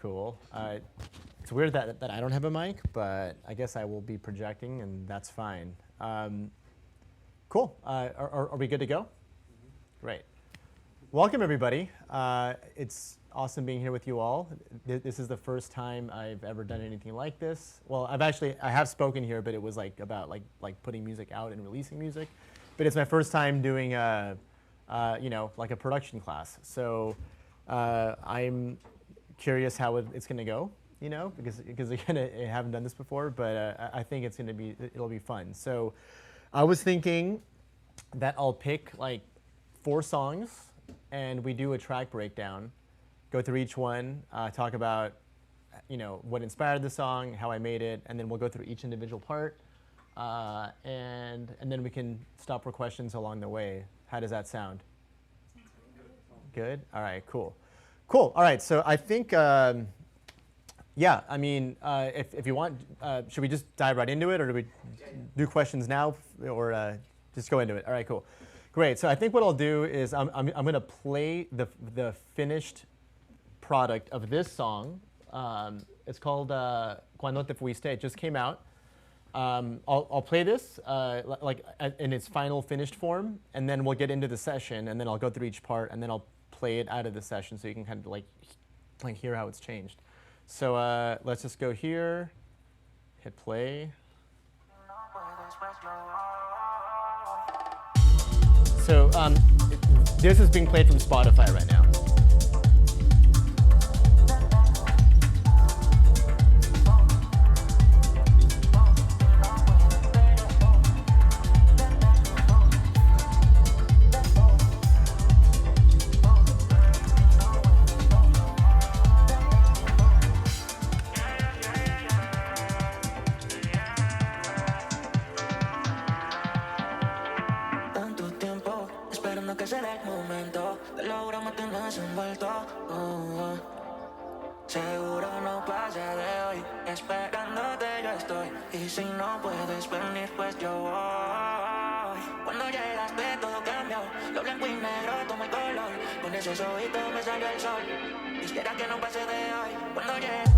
cool. It's weird that I don't have a mic, but I guess I will be projecting, and that's fine. Cool. Are we good to go? Great. Welcome, everybody. It's awesome being here with you all. This is the first time I've ever done anything like this. Well, I have spoken here, but it was about putting music out and releasing music. But it's my first time doing like a production class. So I'm curious how it's going to go, because again, I haven't done this before, but I think it'll be fun. So I was thinking that I'll pick 4 songs and we do a track breakdown, go through each one, talk about what inspired the song, how I made it, and then we'll go through each individual part, and then we can stop for questions along the way. How does that sound? Good? All right, cool. Cool, all right, so I think, if you want, should we just dive right into it, or do we do questions now, or just go into it? All right, cool. Great, so I think what I'll do is I'm gonna play the finished product of this song. It's called Cuando Te Fuiste. It just came out. I'll play this in its final finished form, and then we'll get into the session, and then I'll go through each part, and then I'll play it out of the session so you can kind of hear how it's changed. So let's just go here, hit play. So this is being played from Spotify right now. Seguro no pasa de hoy, esperándote yo estoy. Y si no puedes venir, pues yo voy. Cuando llegaste todo cambió, lo blanco y negro tomó el color. Con esos ojitos me salió el sol. Quisiera que no pase de hoy. Cuando llegaste.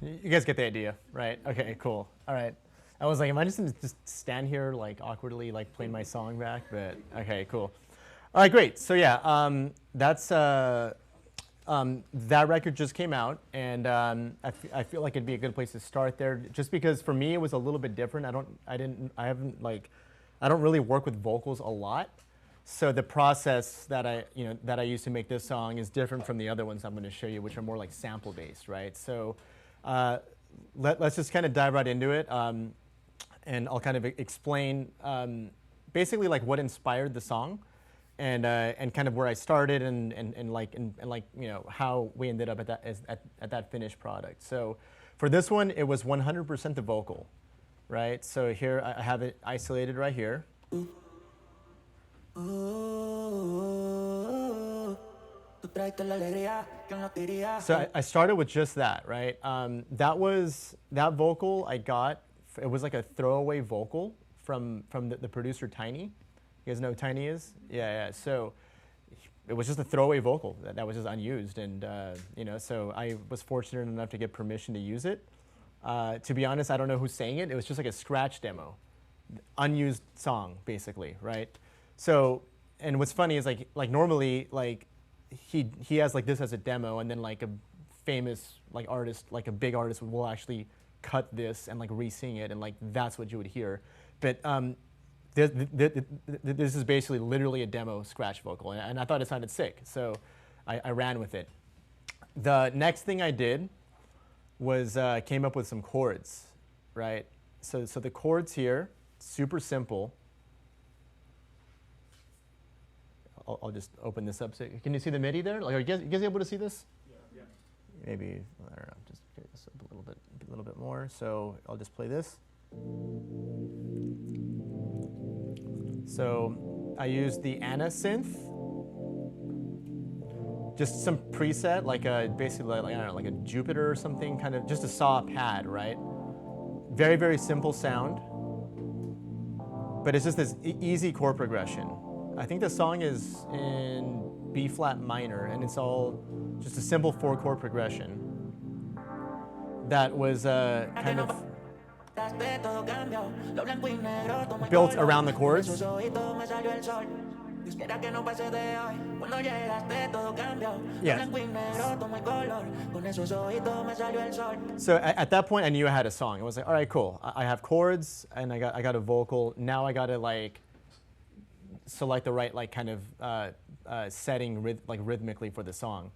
You guys get the idea, right? Okay, cool. All right. I was like, am I just gonna stand here awkwardly playing my song back? But okay, cool. All right, great. So yeah, that's that record just came out, and I feel like it'd be a good place to start there, just because for me it was a little bit different. I don't really work with vocals a lot, so the process that I used to make this song is different from the other ones I'm going to show you, which are more sample based, right? So. Let's just kind of dive right into it, and I'll kind of explain basically what inspired the song, and kind of where I started, and how we ended up at that finished product. So for this one, it was 100% the vocal, right? So here I have it isolated right here. So I started with just that, right? That vocal I got it was like a throwaway vocal from the producer Tiny. You guys know who Tiny is? Yeah. So it was just a throwaway vocal that was just unused, and so I was fortunate enough to get permission to use it. To be honest, I don't know who sang it. It was just like a scratch demo, unused song basically, right? So, and what's funny is like normally like he has like this as a demo, and then like a famous like artist, like a big artist will actually cut this and like re-sing it, and like that's what you would hear. But this is basically literally a demo scratch vocal, and I thought it sounded sick, so I ran with it. The next thing I did was came up with some chords, right? So the chords here, super simple. I'll just open this up. So can you see the MIDI there? Like, are you guys able to see this? Yeah. Maybe, I don't know, just get this up a little bit more. So I'll just play this. So I used the Anna synth, just some preset, like basically like, I don't know, like a Jupiter or something, kind of just a saw pad, right? Very, very simple sound, but it's just this easy chord progression. I think the song is in B flat minor, and it's all just a simple 4-chord progression that was kind of built around the chords. Yeah. So at that point, I knew I had a song. I was like, all right, cool. I have chords, and I got a vocal. Now I got to like select the right like kind of setting rhythmically for the song.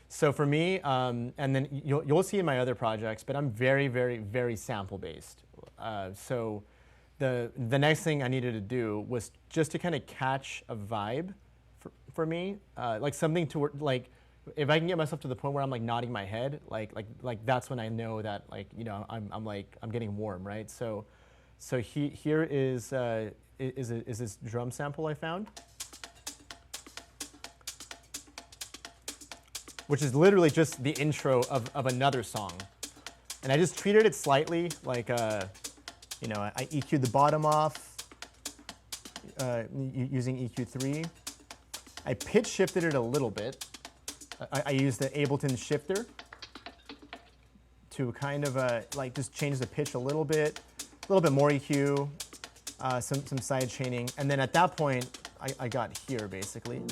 So for me, and then you'll see in my other projects, but I'm very, very, very sample based. So the next thing I needed to do was just to kind of catch a vibe for me, like something to like, if I can get myself to the point where I'm like nodding my head, like that's when I know that like I'm getting warm, right? So here is this drum sample I found, which is literally just the intro of another song, and I just treated it slightly like I EQ'd the bottom off using EQ3. I pitch shifted it a little bit. I used the Ableton shifter to kind of like just change the pitch a little bit more EQ, some side chaining, and then at that point I got here basically.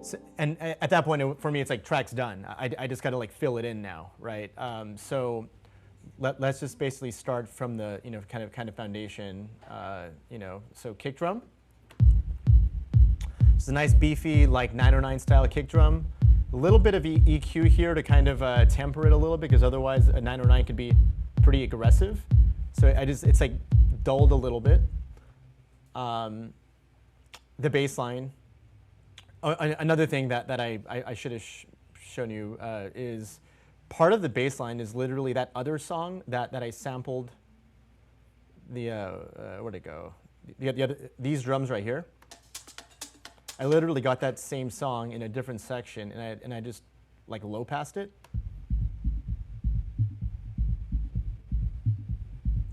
So, and at that point, for me, it's like track's done. I just got to like fill it in now, right? So let's just basically start from the kind of foundation. So kick drum. It's a nice beefy like 909 style kick drum. A little bit of EQ here to kind of temper it a little bit, because otherwise a 909 could be pretty aggressive. So it's like dulled a little bit. The bass line. Another thing that I should have shown you is part of the bass line is literally that other song that I sampled. Where'd it go? These drums right here. I literally got that same song in a different section, and I just like low passed it.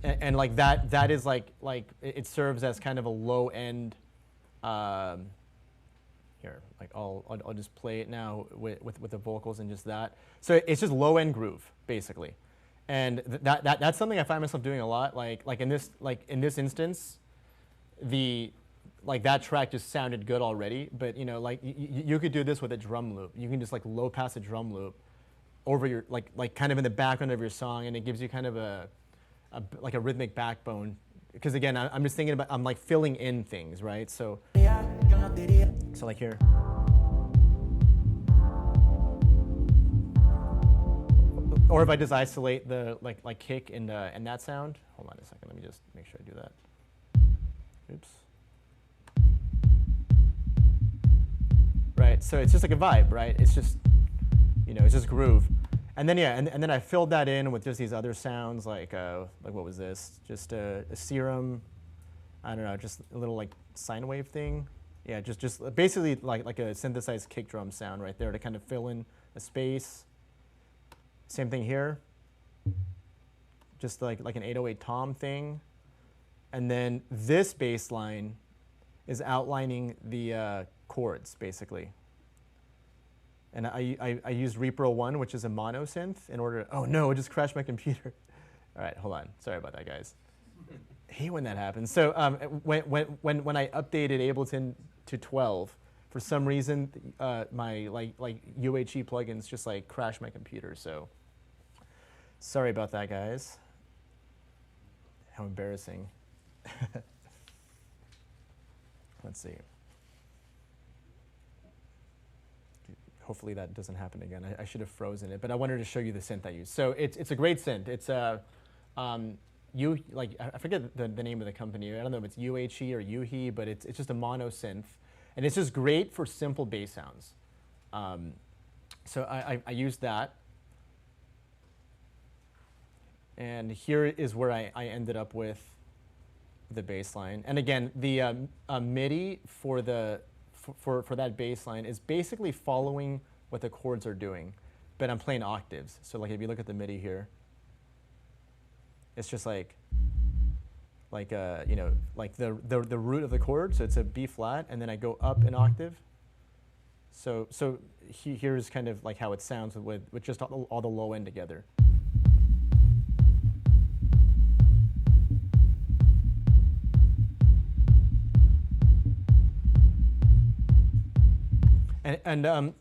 And like that is like it serves as kind of a low end. Here, like I'll just play it now with the vocals and just that. So it's just low end groove basically, and that's something I find myself doing a lot. Like in this instance, that track just sounded good already. But you could do this with a drum loop. You can just like low pass a drum loop over your like kind of in the background of your song, and it gives you kind of a rhythmic backbone. Because again, I'm just thinking about, I'm like filling in things, right? So like here. Or if I just isolate the like kick and that sound. Hold on a second, let me just make sure I do that. Oops. Right, so it's just like a vibe, right? It's just, it's just groove. And then and then I filled that in with just these other sounds, like what was this? Just a serum, I don't know, just a little like sine wave thing. Yeah, just basically like a synthesized kick drum sound right there to kind of fill in a space. Same thing here. Just like an 808 tom thing. And then this bass line is outlining the chords, basically. And I used Repro 1, which is a mono synth, in order. Oh no, it just crashed my computer. All right, hold on. Sorry about that, guys. I hate when that happens. So when I updated Ableton to 12, for some reason my like UHE plugins just like crashed my computer. So sorry about that, guys. How embarrassing. Let's see. Hopefully that doesn't happen again. I should have frozen it, but I wanted to show you the synth I use. So it's a great synth. It's a I forget the name of the company. I don't know if it's UHE or UHE, but it's just a mono synth, and it's just great for simple bass sounds. So I used that, and here is where I ended up with the bass line. And again, the MIDI for that bass line is basically following what the chords are doing, but I'm playing octaves. So like if you look at the MIDI here, it's just like the root of the chord. So it's a B flat, and then I go up an octave. So here's kind of like how it sounds with just all the low end together. And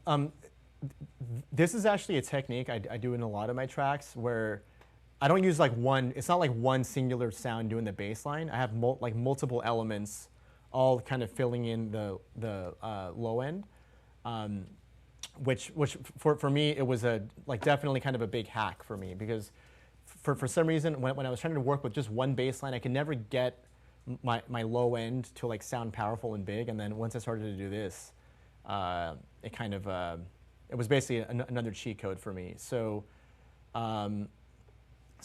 this is actually a technique I do in a lot of my tracks where I don't use like one. It's not like one singular sound doing the bass line. I have multiple elements, all kind of filling in the low end, which for me it was definitely kind of a big hack for me, because for some reason when I was trying to work with just one bass line, I could never get my low end to like sound powerful and big. And then once I started to do this, it kind of it was basically another cheat code for me. So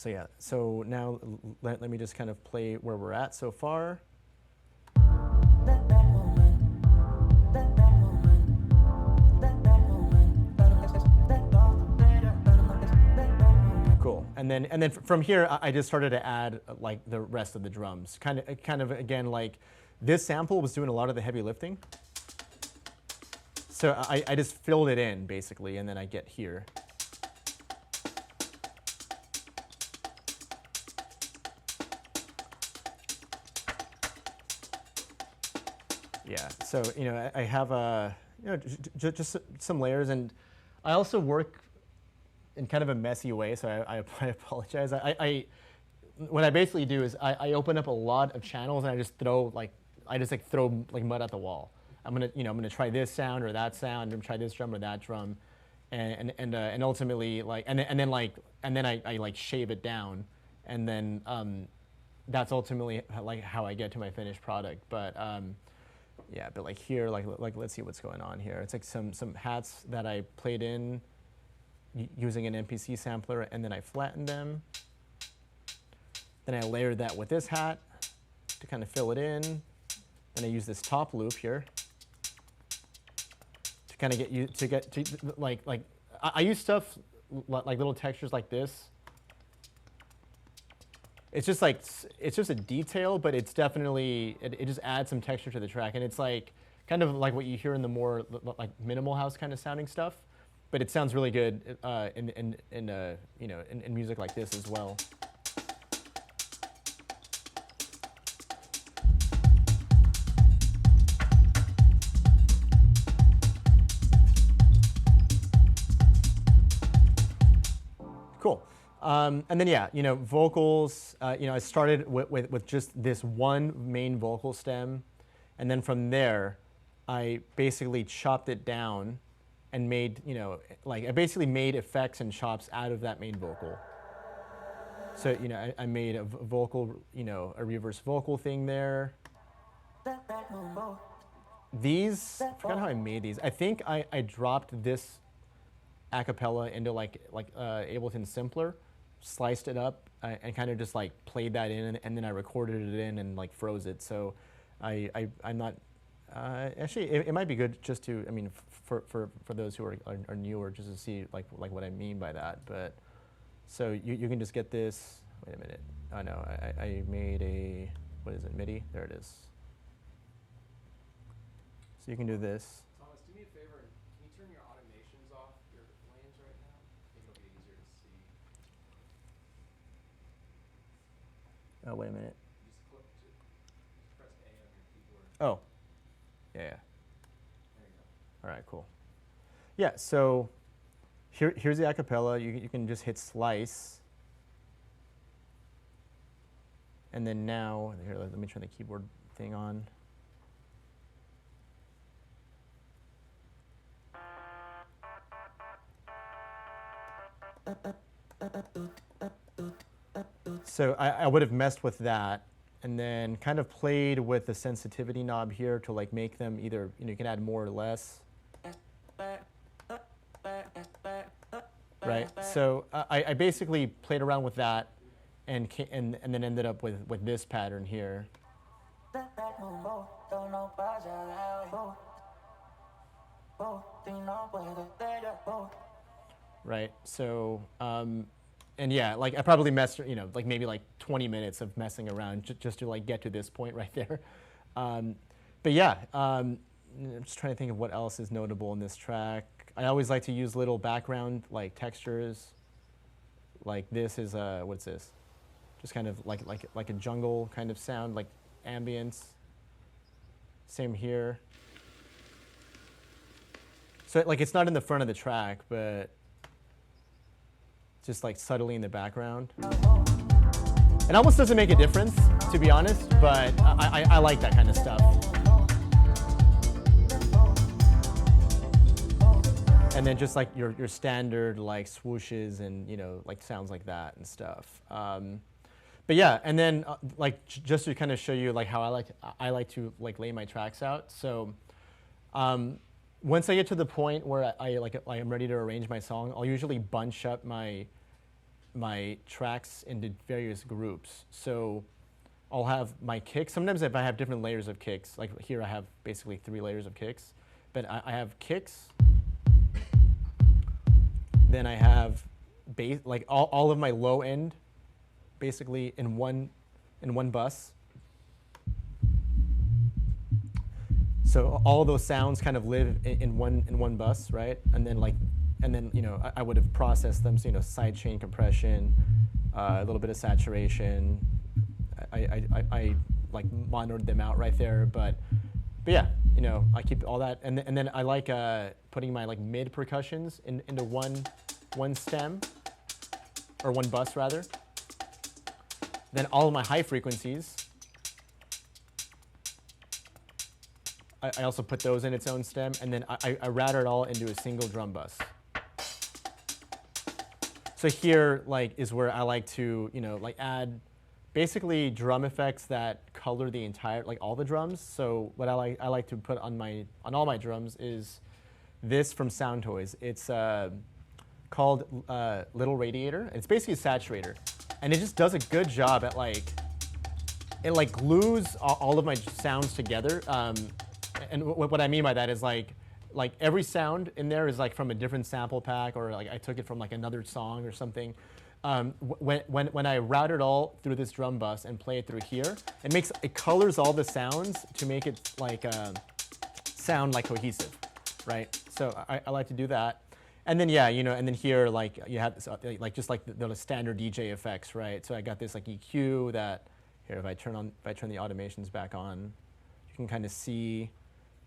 yeah, so now let me just kind of play where we're at so far. Cool. And then from here, I just started to add like the rest of the drums. Kind of again, like this sample was doing a lot of the heavy lifting. So I just filled it in basically, and then I get here. Yeah, so I have just some layers, and I also work in kind of a messy way, so I apologize. What I basically do is I open up a lot of channels, and I just throw mud at the wall. I'm gonna try this sound or that sound. I'm gonna try this drum or that drum, and ultimately and then I shave it down, and then that's ultimately how I get to my finished product. But yeah, but like here, let's see what's going on here. It's like some hats that I played in using an MPC sampler, and then I flattened them. Then I layered that with this hat to kind of fill it in. Then I use this top loop here to kind of I use stuff like little textures like this. It's just a detail, but it's definitely it just adds some texture to the track, and it's like kind of like what you hear in the more like minimal house kind of sounding stuff, but it sounds really good in music like this as well. Cool. And then yeah, vocals. I started with just this one main vocal stem, and then from there, I basically chopped it down, and made I basically made effects and chops out of that main vocal. So I made a vocal, a reverse vocal thing there. These, I forgot how I made these. I think I dropped this a cappella into Ableton Simpler, sliced it up, and kind of just played that in, and then I recorded it in and froze it. So I'm not Actually, it might be good just to, I mean, for those who are newer, just to see like what I mean by that. But so you can just get this. Wait a minute. Oh no, I made a, what is it, MIDI? There it is. So you can do this. Thomas, do me a favor and can you turn your automations off your lanes right now? I think it'll be easier to see. Oh, wait a minute. Just press A on your keyboard. Oh, yeah. There you go. All right, cool. Yeah, so here's the acapella. You can just hit slice. And then now, here, let me turn the keyboard thing on. So I would have messed with that and then kind of played with the sensitivity knob here to like make them either, you can add more or less. Right, so I basically played around with that and then ended up with this pattern here. Right, so, and yeah, like I probably messed, like maybe like 20 minutes of messing around just to like get to this point right there. But yeah, I'm just trying to think of what else is notable in this track. I always like to use little background like textures. Like this is, what's this? Just kind of like a jungle kind of sound, like ambience. Same here. So like it's not in the front of the track, but just like subtly in the background. It almost doesn't make a difference, to be honest, but I like that kind of stuff. And then just like your standard like swooshes and like sounds like that and stuff. But yeah, and then like just to kind of show you like how I like to like lay my tracks out. So once I get to the point where I'm ready to arrange my song, I'll usually bunch up my tracks into various groups. So I'll have my kicks. Sometimes if I have different layers of kicks, like here I have basically 3 layers of kicks, but I have kicks. Then I have bass, like all of my low end, basically in one bus. So all those sounds kind of live in one bus, right? And then I would have processed them, so side chain compression, a little bit of saturation. I like monitored them out right there, but yeah, I keep all that, and then I like putting my like mid percussions into one stem, or one bus rather. Then all of my high frequencies, I also put those in its own stem, and then I router it all into a single drum bus. So here like is where I like to like add basically drum effects that color the entire, like all the drums. So what I like to put on all my drums is this from Sound Toys. It's called Little Radiator. It's basically a saturator, and it just does a good job at it like glues all of my sounds together. And what I mean by that is like every sound in there is like from a different sample pack, or like I took it from like another song or something. When I route it all through this drum bus and play it through here, it colors all the sounds to make it like sound like cohesive, right? So I like to do that, and then yeah, and then here like you have this, like just like the standard DJ effects, right? So I got this like EQ that here if I turn the automations back on, you can kind of see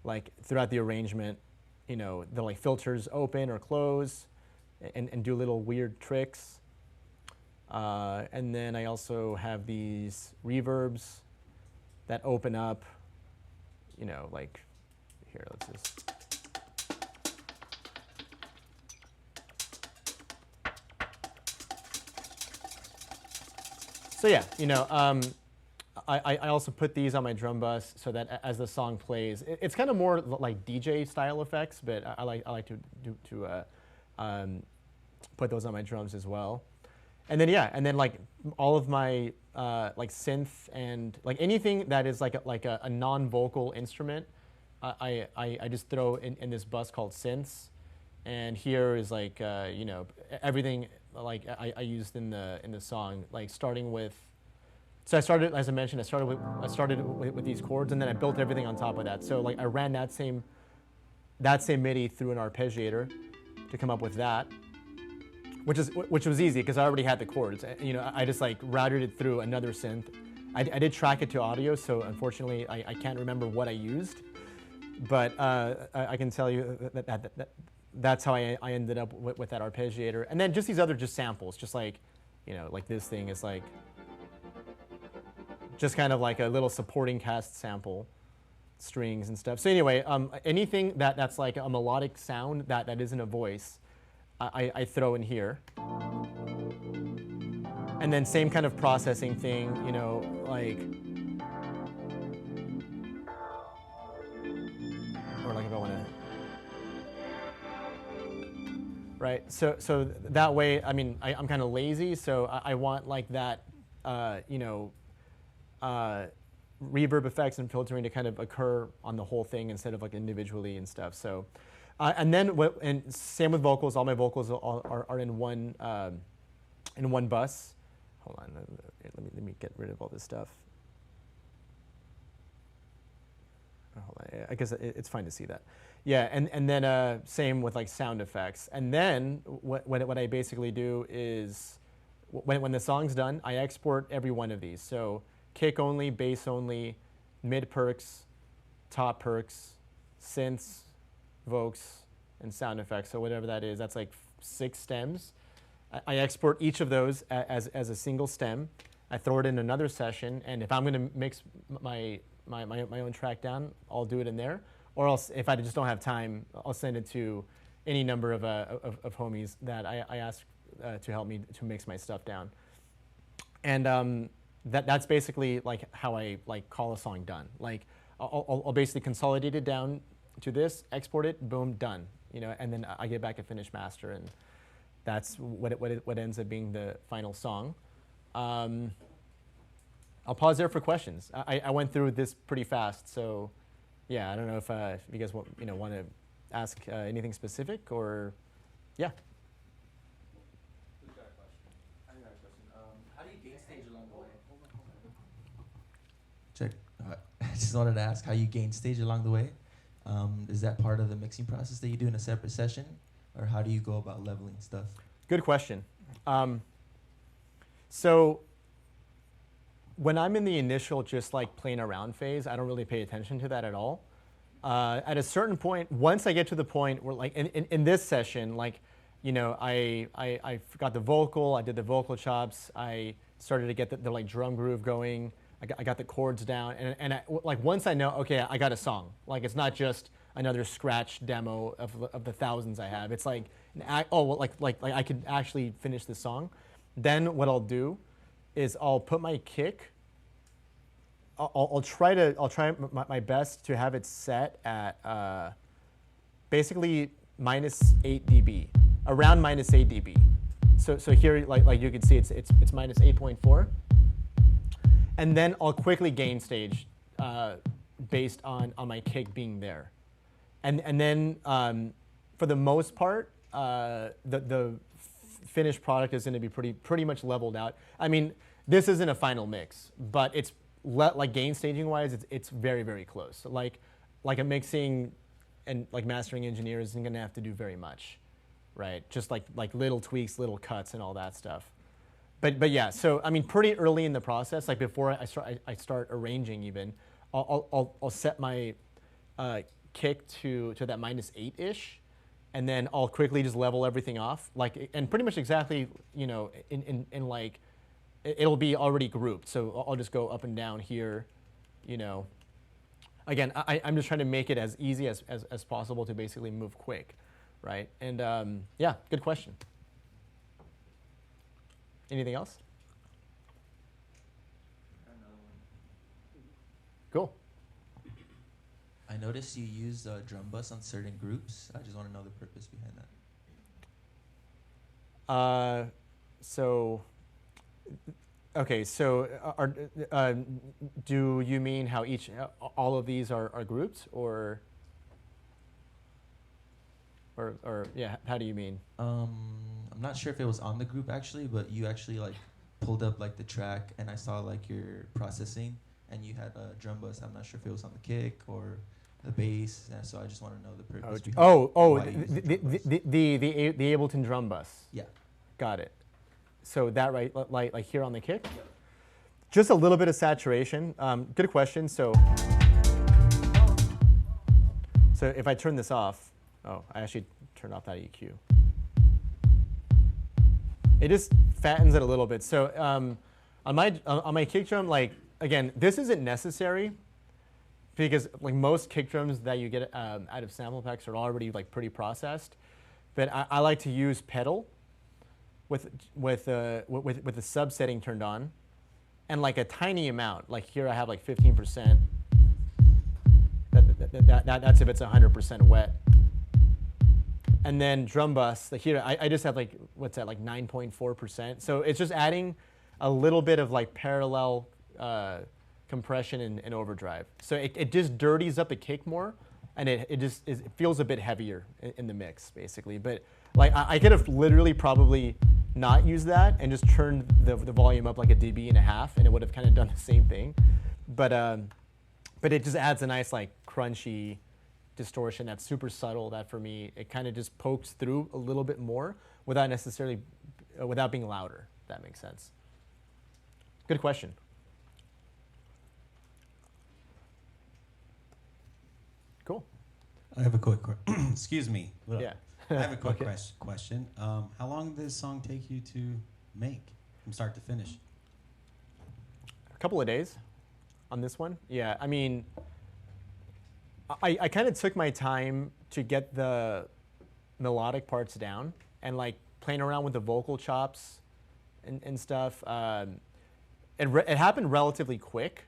like throughout the arrangement, the like filters open or close, and do little weird tricks. And then I also have these reverbs that open up, like here, let's just. So yeah, I also put these on my drum bus so that as the song plays, it's kind of more like DJ style effects, but I like to put those on my drums as well. And then yeah, and then like all of my like synth and like anything that is like a non-vocal instrument, I just throw in this bus called synths, and here is like everything like I used in the song, like starting with. So I started, as I mentioned, I started with these chords, and then I built everything on top of that. So like I ran that same MIDI through an arpeggiator to come up with that, which was easy because I already had the chords. I just like routed it through another synth. I did track it to audio, so unfortunately I can't remember what I used, but I can tell you that's how I ended up with that arpeggiator. And then just these other samples, just like, like this thing is like, just kind of like a little supporting cast sample, strings and stuff. So anyway, anything that's like a melodic sound that isn't a voice, I throw in here. And then same kind of processing thing, like, or like if I want to, right? So that way, I mean, I'm kind of lazy, so I want like that, reverb effects and filtering to kind of occur on the whole thing instead of like individually and stuff. So, and then and same with vocals. All my vocals are in one bus. Hold on, let me get rid of all this stuff. Hold on, I guess it's fine to see that. Yeah, and then same with like sound effects. And then what I basically do is when the song's done, I export every one of these. So kick only, bass only, mid perks, top perks, synths, vocals, and sound effects. So whatever that is, that's like 6 stems. I export each of those as a single stem. I throw it in another session, and if I'm going to mix my own track down, I'll do it in there. Or else, if I just don't have time, I'll send it to any number of homies that I ask to help me to mix my stuff down. And that's basically like how I like call a song done. Like I'll basically consolidate it down to this, export it, boom, done. And then I get back a finished master, and that's what ends up being the final song. I'll pause there for questions. I went through this pretty fast, so yeah, I don't know if you guys want to ask anything specific, or yeah. Who's got a question? I got a question. How do you gain stage along the way? Check. I just wanted to ask how you gain stage along the way. Is that part of the mixing process that you do in a separate session, or how do you go about leveling stuff? Good question. So when I'm in the initial just like playing around phase, I don't really pay attention to that at all. At a certain point, once I get to the point where like in this session, like, I got the vocal, I did the vocal chops, I started to get the like drum groove going, I got the chords down, and like once I know, okay, I got a song. Like it's not just another scratch demo of the thousands I have. It's like, like I could actually finish the song. Then what I'll do is I'll put my kick. I'll try my best to have it set at basically -8 dB, around -8 dB. So here, like you can see, it's -8.4, and then I'll quickly gain stage based on my kick being there, and then for the most part, the finished product is going to be pretty much leveled out. I mean, this isn't a final mix, but it's like gain staging wise, it's very, very close. Like a mixing and like mastering engineer isn't going to have to do very much, right? Just like little tweaks, little cuts, and all that stuff. But yeah, so I mean, pretty early in the process, like before I start arranging even, I'll set my kick to that -8-ish. And then I'll quickly just level everything off, like, and pretty much exactly, in like, it'll be already grouped. So I'll just go up and down here, Again, I'm just trying to make it as easy as possible to basically move quick, right? And yeah, good question. Anything else? Cool. I noticed you use a drum bus on certain groups. I just want to know the purpose behind that. Do you mean how all of these are grouped, or? or yeah, how do you mean? I'm not sure if it was on the group actually, but you actually like pulled up like the track, and I saw like your processing, and you had a drum bus. I'm not sure if it was on the kick or the bass, and so I just want to know the purpose. behind why you used the drum bus. the Ableton drum bus. Yeah. Got it. So that right, like here on the kick? Just a little bit of saturation. Good question. So if I turn this off, I actually turned off that EQ. It just fattens it a little bit. So on my kick drum, like again, this isn't necessary because like most kick drums that you get out of sample packs are already like pretty processed. But I like to use pedal with the sub setting turned on, and like a tiny amount. Like here I have like 15%. That's if it's 100% wet. And then drum bus, like here I just have like, what's that, like 9.4%. So it's just adding a little bit of like parallel compression and overdrive. So it just dirties up the kick more, and it feels a bit heavier in the mix, basically. But like I could have literally probably not used that and just turned the volume up like a dB and a half, and it would have kind of done the same thing. But it just adds a nice like crunchy distortion that's super subtle. That for me, it kind of just pokes through a little bit more without necessarily without being louder. If that makes sense. Good question. Cool. I have a quick excuse me. Yeah. I have a quick Okay. question. How long did this song take you to make from start to finish? A couple of days on this one. Yeah, I mean, I kind of took my time to get the melodic parts down and like playing around with the vocal chops and stuff. It happened relatively quick.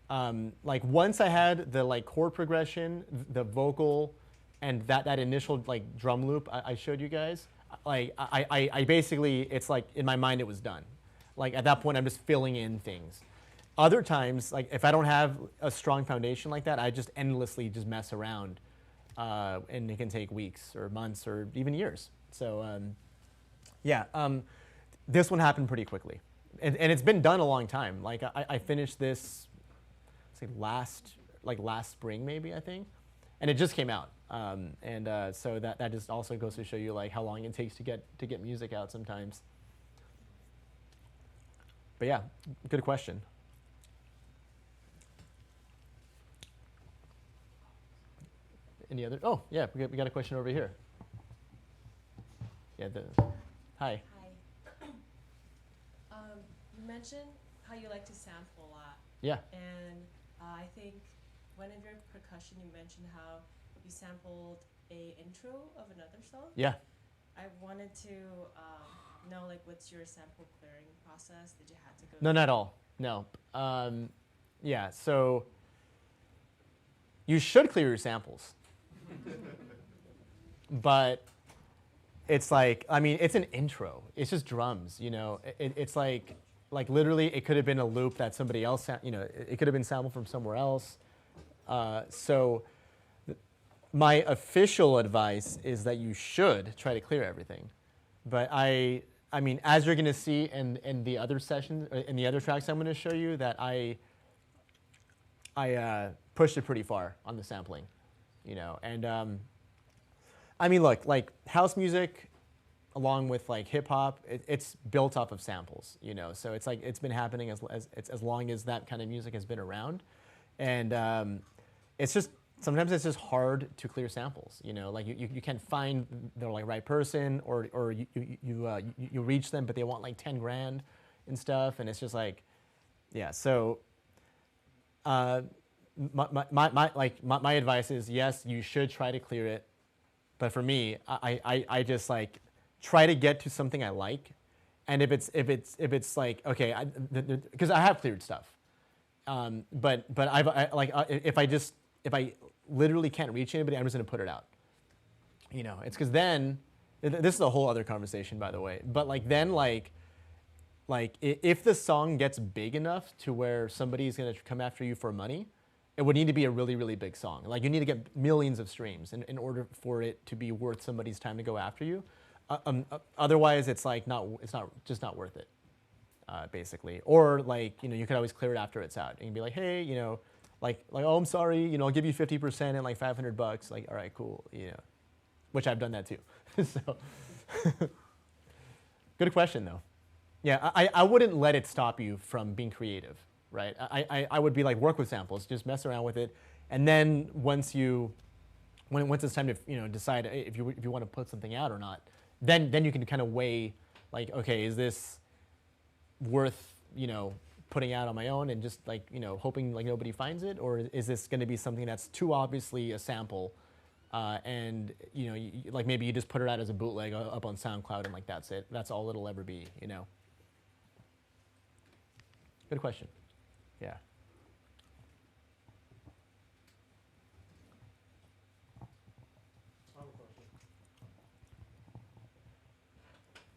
Like once I had the like chord progression, the vocal, and that initial like drum loop I showed you guys, like I basically, it's like in my mind it was done. Like at that point I'm just filling in things. Other times, like if I don't have a strong foundation like that, I just endlessly just mess around, and it can take weeks or months or even years. So this one happened pretty quickly, and it's been done a long time. Like I finished this, say last spring maybe, I think, and it just came out. So that just also goes to show you like how long it takes to get music out sometimes. But yeah, good question. Any other? Oh yeah, we got a question over here. Yeah. Hi. Hi. You mentioned how you like to sample a lot. Yeah. And I think one of your percussion, you mentioned how you sampled a intro of another song. Yeah. I wanted to know, like, what's your sample clearing process? Did you have to go? No, not at all. No. Yeah. So you should clear your samples, but it's like, I mean, it's an intro. It's just drums, you know. It's like literally, it could have been a loop that somebody else, you know, it could have been sampled from somewhere else. So my official advice is that you should try to clear everything. But I mean, as you're going to see in the other sessions, in the other tracks I'm going to show you, that I pushed it pretty far on the sampling, you know. And I mean, look, like house music, along with like hip hop, it's built off of samples, you know. So it's like it's been happening as long as that kind of music has been around, and it's just sometimes it's just hard to clear samples, you know. Like you can find the like right person, or you reach them, but they want like 10 grand and stuff, and it's just like, yeah. So my advice is, yes, you should try to clear it, but for me, I just like try to get to something I like, and if it's like, okay, because I have cleared stuff, but if I literally can't reach anybody, I'm just gonna put it out, you know. It's because then this is a whole other conversation, by the way, but like then like if the song gets big enough to where somebody's gonna come after you for money, it would need to be a really, really big song. Like you need to get millions of streams in order for it to be worth somebody's time to go after you. Otherwise, it's like just not worth it, basically. Or like, you know, you could always clear it after it's out. You can be like, hey, you know, like oh, I'm sorry, you know, I'll give you 50% and like $500. Like, all right, cool, you know, which I've done that too. So, good question though. Yeah, I wouldn't let it stop you from being creative, right? I would be like, work with samples, just mess around with it, and then once it's time to, you know, decide if you want to put something out or not, then you can kind of weigh like, okay, is this worth, you know, putting out on my own and just like, you know, hoping like nobody finds it, or is this going to be something that's too obviously a sample, and you know, like maybe you just put it out as a bootleg up on SoundCloud and like that's it, that's all it'll ever be, you know. Good question. Yeah. I have a question.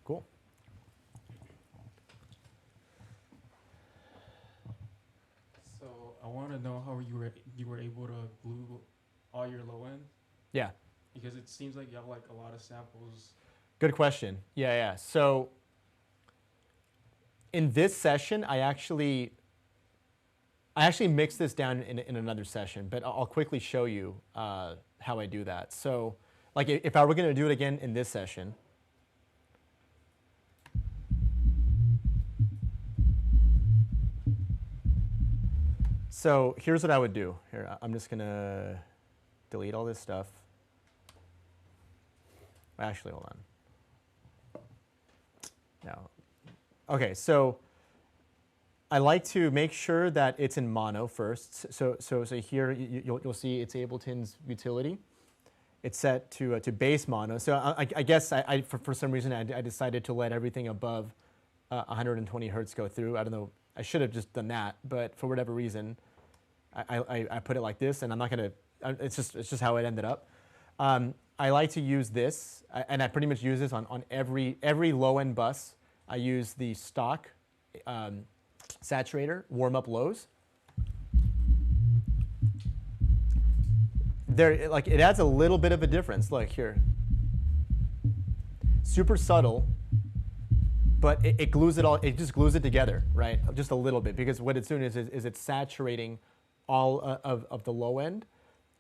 Cool. So I want to know how you were able to glue all your low end, Yeah. because it seems like you have like a lot of samples. Good question. Yeah. So in this session, I actually mixed this down in another session, but I'll quickly show you how I do that. So like if I were going to do it again in this session, so here's what I would do. Here, I'm just going to delete all this stuff. Actually, hold on. No. Okay, so I like to make sure that it's in mono first. So here you'll see it's Ableton's utility. It's set to bass mono. So I guess for some reason I decided to let everything above 120 hertz go through. I don't know. I should have just done that, but for whatever reason, I put it like this, and I'm not gonna. It's just how it ended up. I like to use this, and I pretty much use this on every low end bus. I use the stock saturator, warm up lows. There, like it adds a little bit of a difference. Look here, super subtle, but it glues it all. It just glues it together, right? Just a little bit, because what it's doing is it's saturating all of the low end,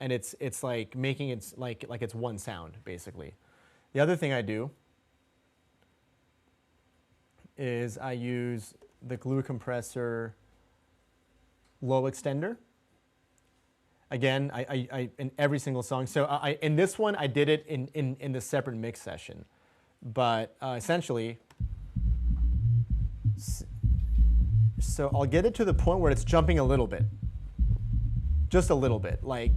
and it's like making it like it's one sound basically. The other thing I do is I use the glue compressor low extender. Again, I in every single song. So in this one I did it in the separate mix session, but essentially, so I'll get it to the point where it's jumping a little bit, just a little bit, like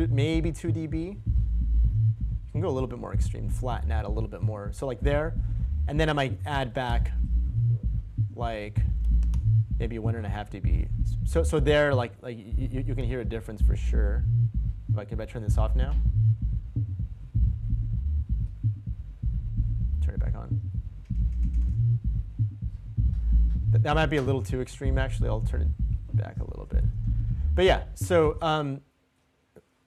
maybe 2 dB. You can go a little bit more extreme, flatten out a little bit more. So like there, and then I might add back like maybe 1.5 dB. So there, like you can hear a difference for sure. If I turn this off now, turn it back on. That might be a little too extreme, actually. I'll turn it back a little bit. But yeah, so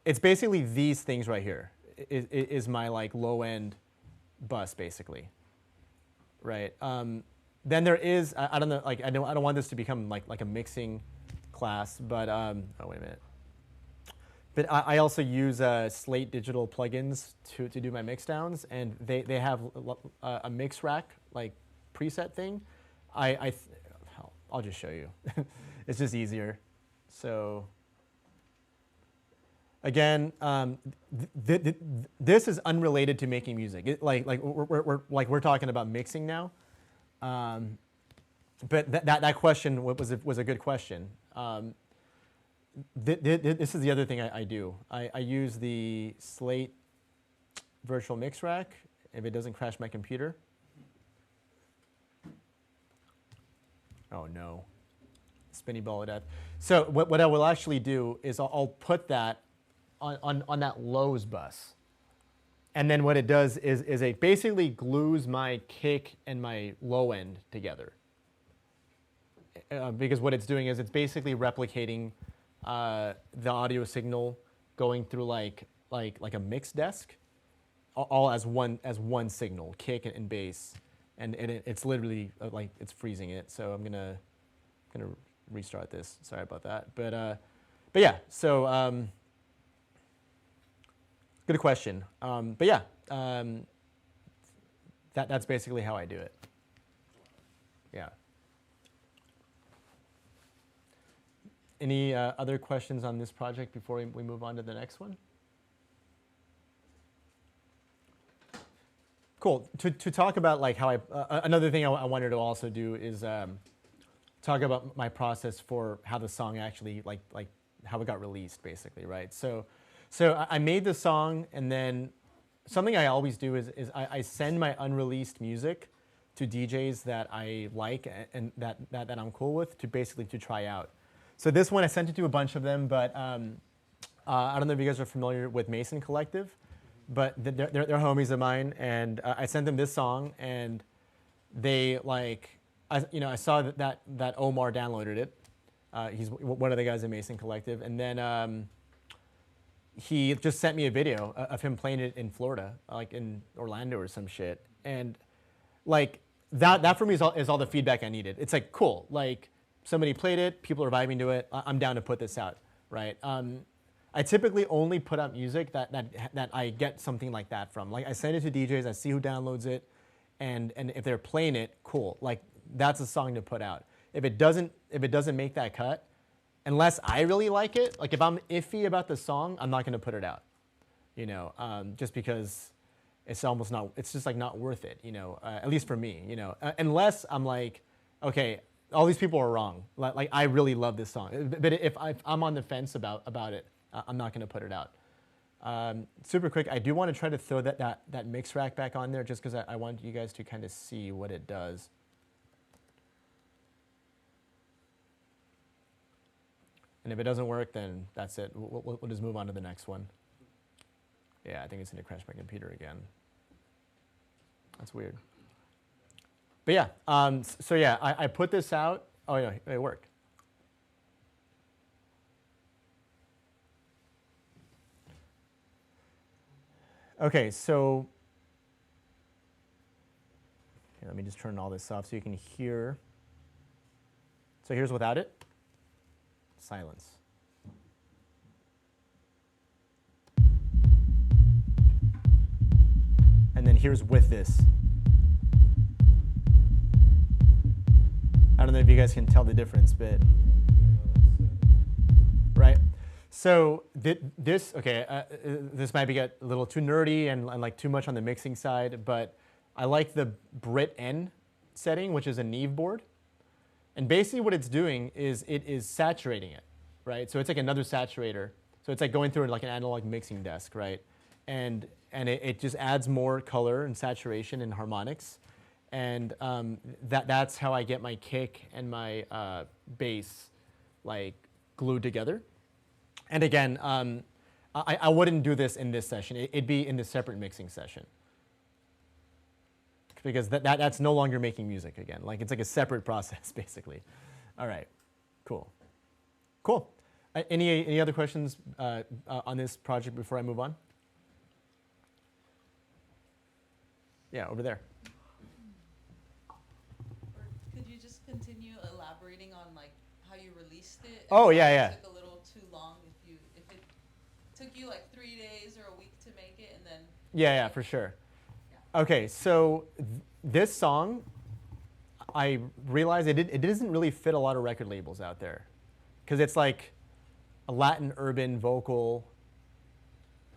it's basically these things right here is my like low end bus basically, right? Then there is, I don't know, like I don't want this to become like a mixing class, but oh wait a minute. But I also use Slate digital plugins to do my mix downs, and they have a mix rack like preset thing. I'll just show you. It's just easier. So again, this is unrelated to making music. We're talking about mixing now. But that question was a good question. This is the other thing I do. I use the Slate virtual mix rack if it doesn't crash my computer. Oh no, spinny ball of death. So what I will actually do is I'll put that on that lows bus. And then what it does is it basically glues my kick and my low end together. Because what it's doing is it's basically replicating the audio signal going through like a mix desk, all as one signal, kick and bass, and it's literally like it's freezing it. So I'm gonna restart this. Sorry about that, but yeah. So good question. But yeah, that's basically how I do it. Yeah. Any other questions on this project before we move on to the next one? Cool. To talk about like how another thing I wanted to also do is talk about my process for how the song actually like how it got released, basically, right? So I made the song, and then something I always do is I send my unreleased music to DJs that I like and that I'm cool with to try out. So this one I sent it to a bunch of them, but I don't know if you guys are familiar with Mason Collective, but they're homies of mine, and I sent them this song, and they I saw that Omar downloaded it. He's one of the guys in Mason Collective, and then he just sent me a video of him playing it in Florida, like in Orlando or some shit, and like that for me is all the feedback I needed. It's like cool, like. Somebody played it, people are vibing to it, I'm down to put this out, right? I typically only put out music that I get something like that from. Like I send it to DJs, I see who downloads it, and if they're playing it, cool. Like that's a song to put out. If it doesn't make that cut, unless I really like it, like if I'm iffy about the song, I'm not gonna put it out. You know, just because it's just like not worth it, you know, at least for me, you know, unless I'm like, okay, all these people are wrong. Like I really love this song, but if I'm on the fence about it, I'm not going to put it out. Super quick, I do want to try to throw that mix rack back on there, just because I want you guys to kind of see what it does. And if it doesn't work, then that's it. We'll just move on to the next one. Yeah, I think it's going to crash my computer again. That's weird. But yeah, so yeah, I put this out. Oh yeah, it worked. Okay, so here, let me just turn all this off so you can hear. So here's without it. Silence. And then here's with this. I don't know if you guys can tell the difference, but right. So this might get a little too nerdy and like too much on the mixing side, but I like the Brit N setting, which is a Neve board, and basically what it's doing is it is saturating it, right? So it's like another saturator. So it's like going through like an analog mixing desk, right? And it just adds more color and saturation and harmonics. And that's how I get my kick and my bass like glued together. And again, I wouldn't do this in this session. It'd be in the separate mixing session, because that's no longer making music again. Like it's like a separate process basically. All right, cool. Any other questions on this project before I move on? Yeah, over there. Continue elaborating on like how you released it? Oh yeah. It took a little too long if it took you like 3 days or a week to make it, and then yeah, for sure. Yeah. Okay, so this song, I realized it doesn't really fit a lot of record labels out there, because it's like a Latin urban vocal.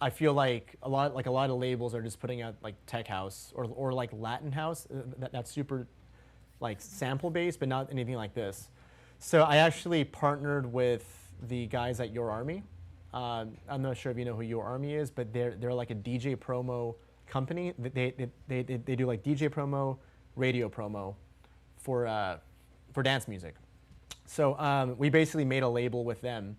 I feel like a lot of labels are just putting out like tech house or like Latin house. That's super like sample based, but not anything like this. So I actually partnered with the guys at Your Army. I'm not sure if you know who Your Army is, but they're like a DJ promo company. They do like DJ promo, radio promo for dance music. So we basically made a label with them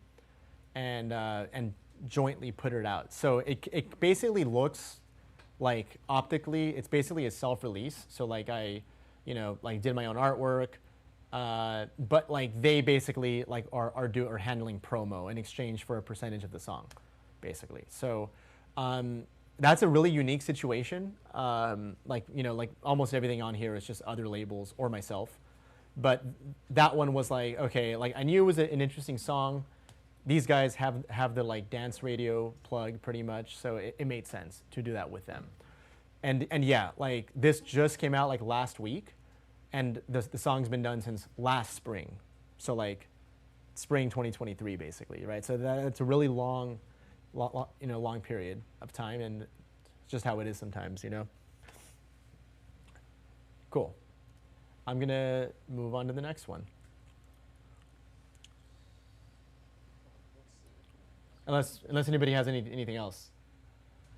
and jointly put it out. So it basically looks like optically, it's basically a self-release. So like I did my own artwork. but like they basically like are handling promo in exchange for a percentage of the song, basically. So that's a really unique situation. Like like almost everything on here is just other labels or myself, but that one was like, okay, like I knew it was an interesting song. These guys have the like dance radio plug pretty much, so it made sense to do that with them. And yeah, like this just came out like last week, and the song's been done since last spring, so like spring 2023 basically, right? So that's a really long period of time, and it's just how it is sometimes, Cool. I'm gonna move on to the next one. Unless anybody has anything else.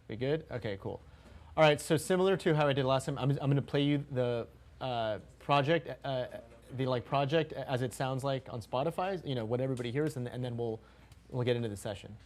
We good? Okay, cool. All right, so similar to how I did last time, I'm going to play you the project, project as it sounds like on Spotify, what everybody hears, and then we'll get into the session.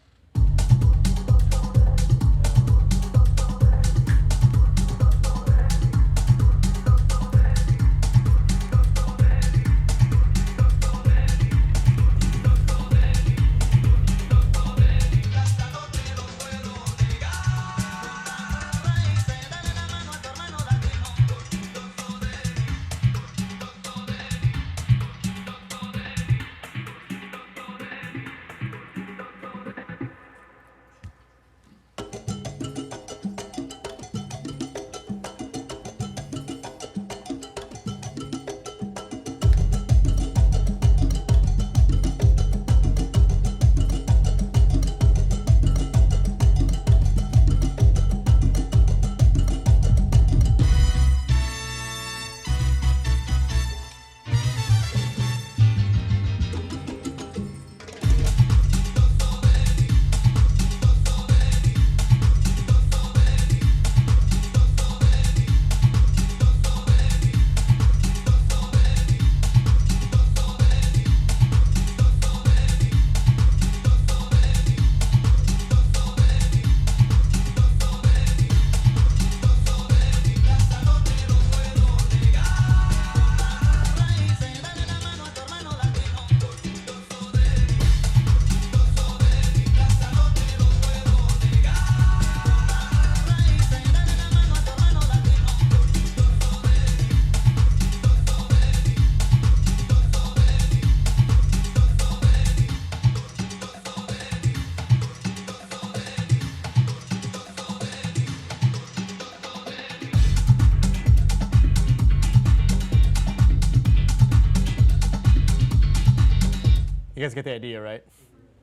You guys get the idea, right?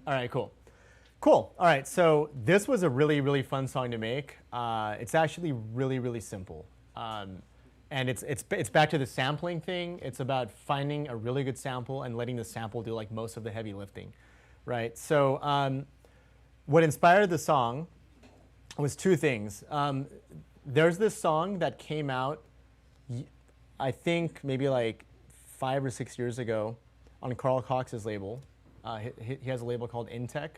All right, cool. Cool. All right, so this was a really, really fun song to make. It's actually really, really simple. And it's back to the sampling thing. It's about finding a really good sample and letting the sample do like most of the heavy lifting, right? So what inspired the song was two things. There's this song that came out, I think maybe like 5 or 6 years ago on Carl Cox's label. He has a label called Intech.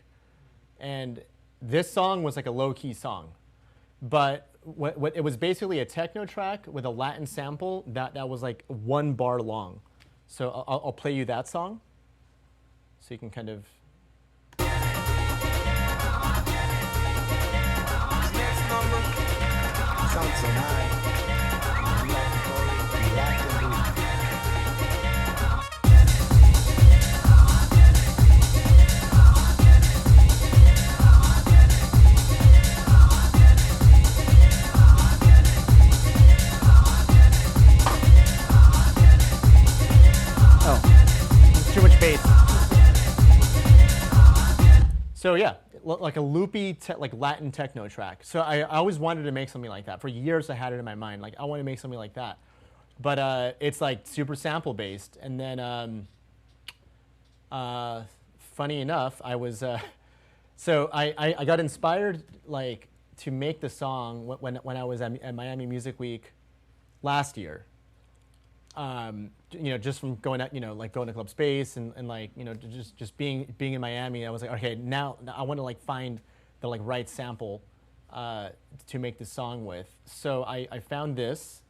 And this song was like a low-key song. But it was basically a techno track with a Latin sample that was like 1 bar long. So I'll play you that song so you can kind of... Next number sounds so nice. Too much bass. So yeah, like a loopy, like Latin techno track. So I always wanted to make something like that. For years I had it in my mind, like I want to make something like that. But it's like super sample based. And then funny enough, I was, so I got inspired like to make the song when I was at Miami Music Week last year. Just from going out, like going to Club Space and like, just being in Miami, I was like, okay, now I want to like find the like right sample to make this song with. So I found this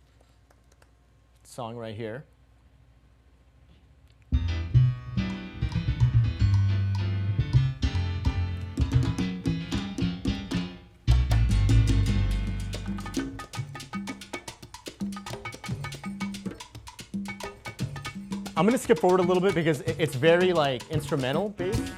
song right here. I'm gonna skip forward a little bit because it's very like instrumental based.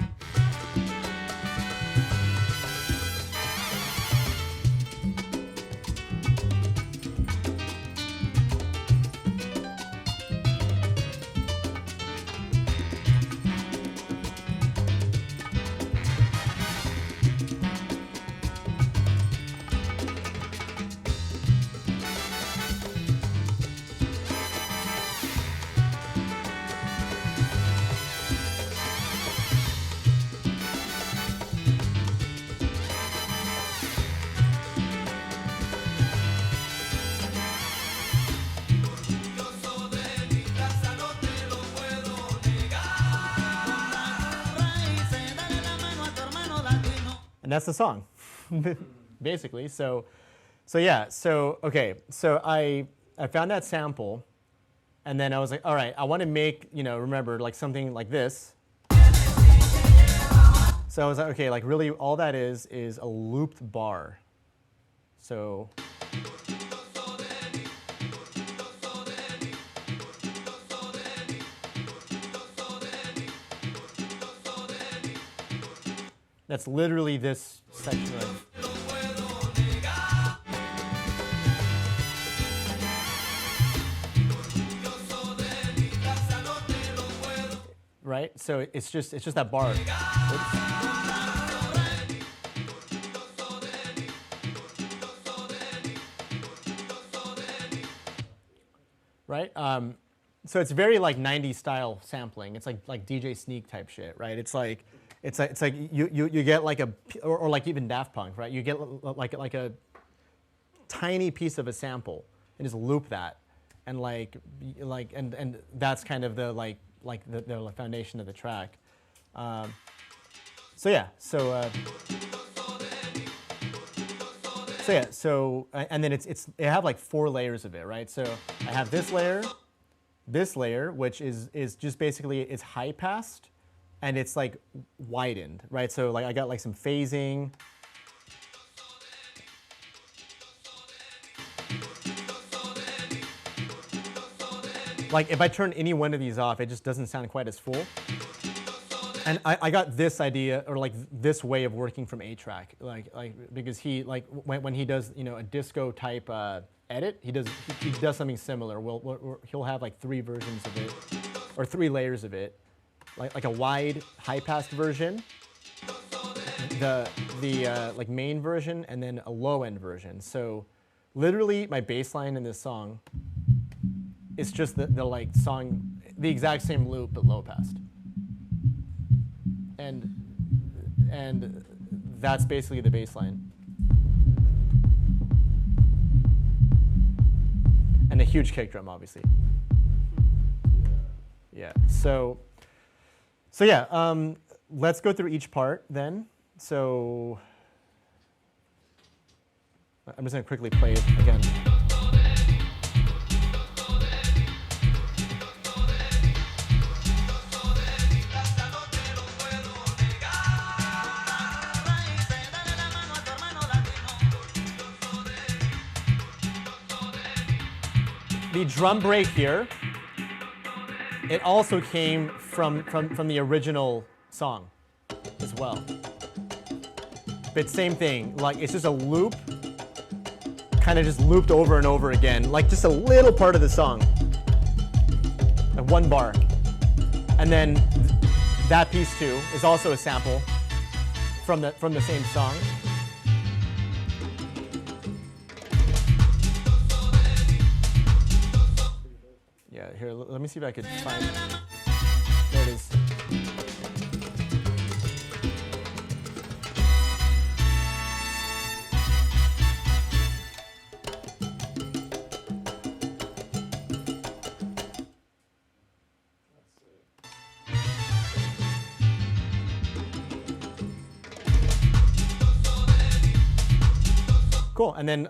And that's the song, basically. So yeah. So okay. So I found that sample, and then I was like, all right, I want to make, remember, like something like this. So I was like, okay, like really, all that is a looped bar. So. That's literally this section of. Right? So it's just that bar. Oops. Right? So it's very like 90s style sampling. It's like DJ Sneak type shit, right? It's like you get like or like even Daft Punk, right? You get like a tiny piece of a sample and just loop that, and and that's kind of the the foundation of the track. So and then it have like 4 layers of it, right? So I have this layer, which is just basically it's high passed, and it's like widened, right? So like I got like some phasing. Like if I turn any one of these off, it just doesn't sound quite as full. And I got this idea, or like this way of working from A-Track, like because he when he does a disco type edit, he does something similar. He'll have like 3 versions of it, or 3 layers of it, like a wide high pass version, the like main version, and then a low end version. So literally my bass line in this song is just the exact same loop but low passed. And that's basically the bass line. And a huge kick drum, obviously. Yeah. So yeah, let's go through each part then. So I'm just gonna quickly play it again. The drum break here, it also came from the original song as well. But same thing, like it's just a loop, kind of just looped over and over again, like just a little part of the song, like 1 bar. And then that piece too is also a sample from the same song. Yeah, here, let me see if I could find it. There it is. Cool, and then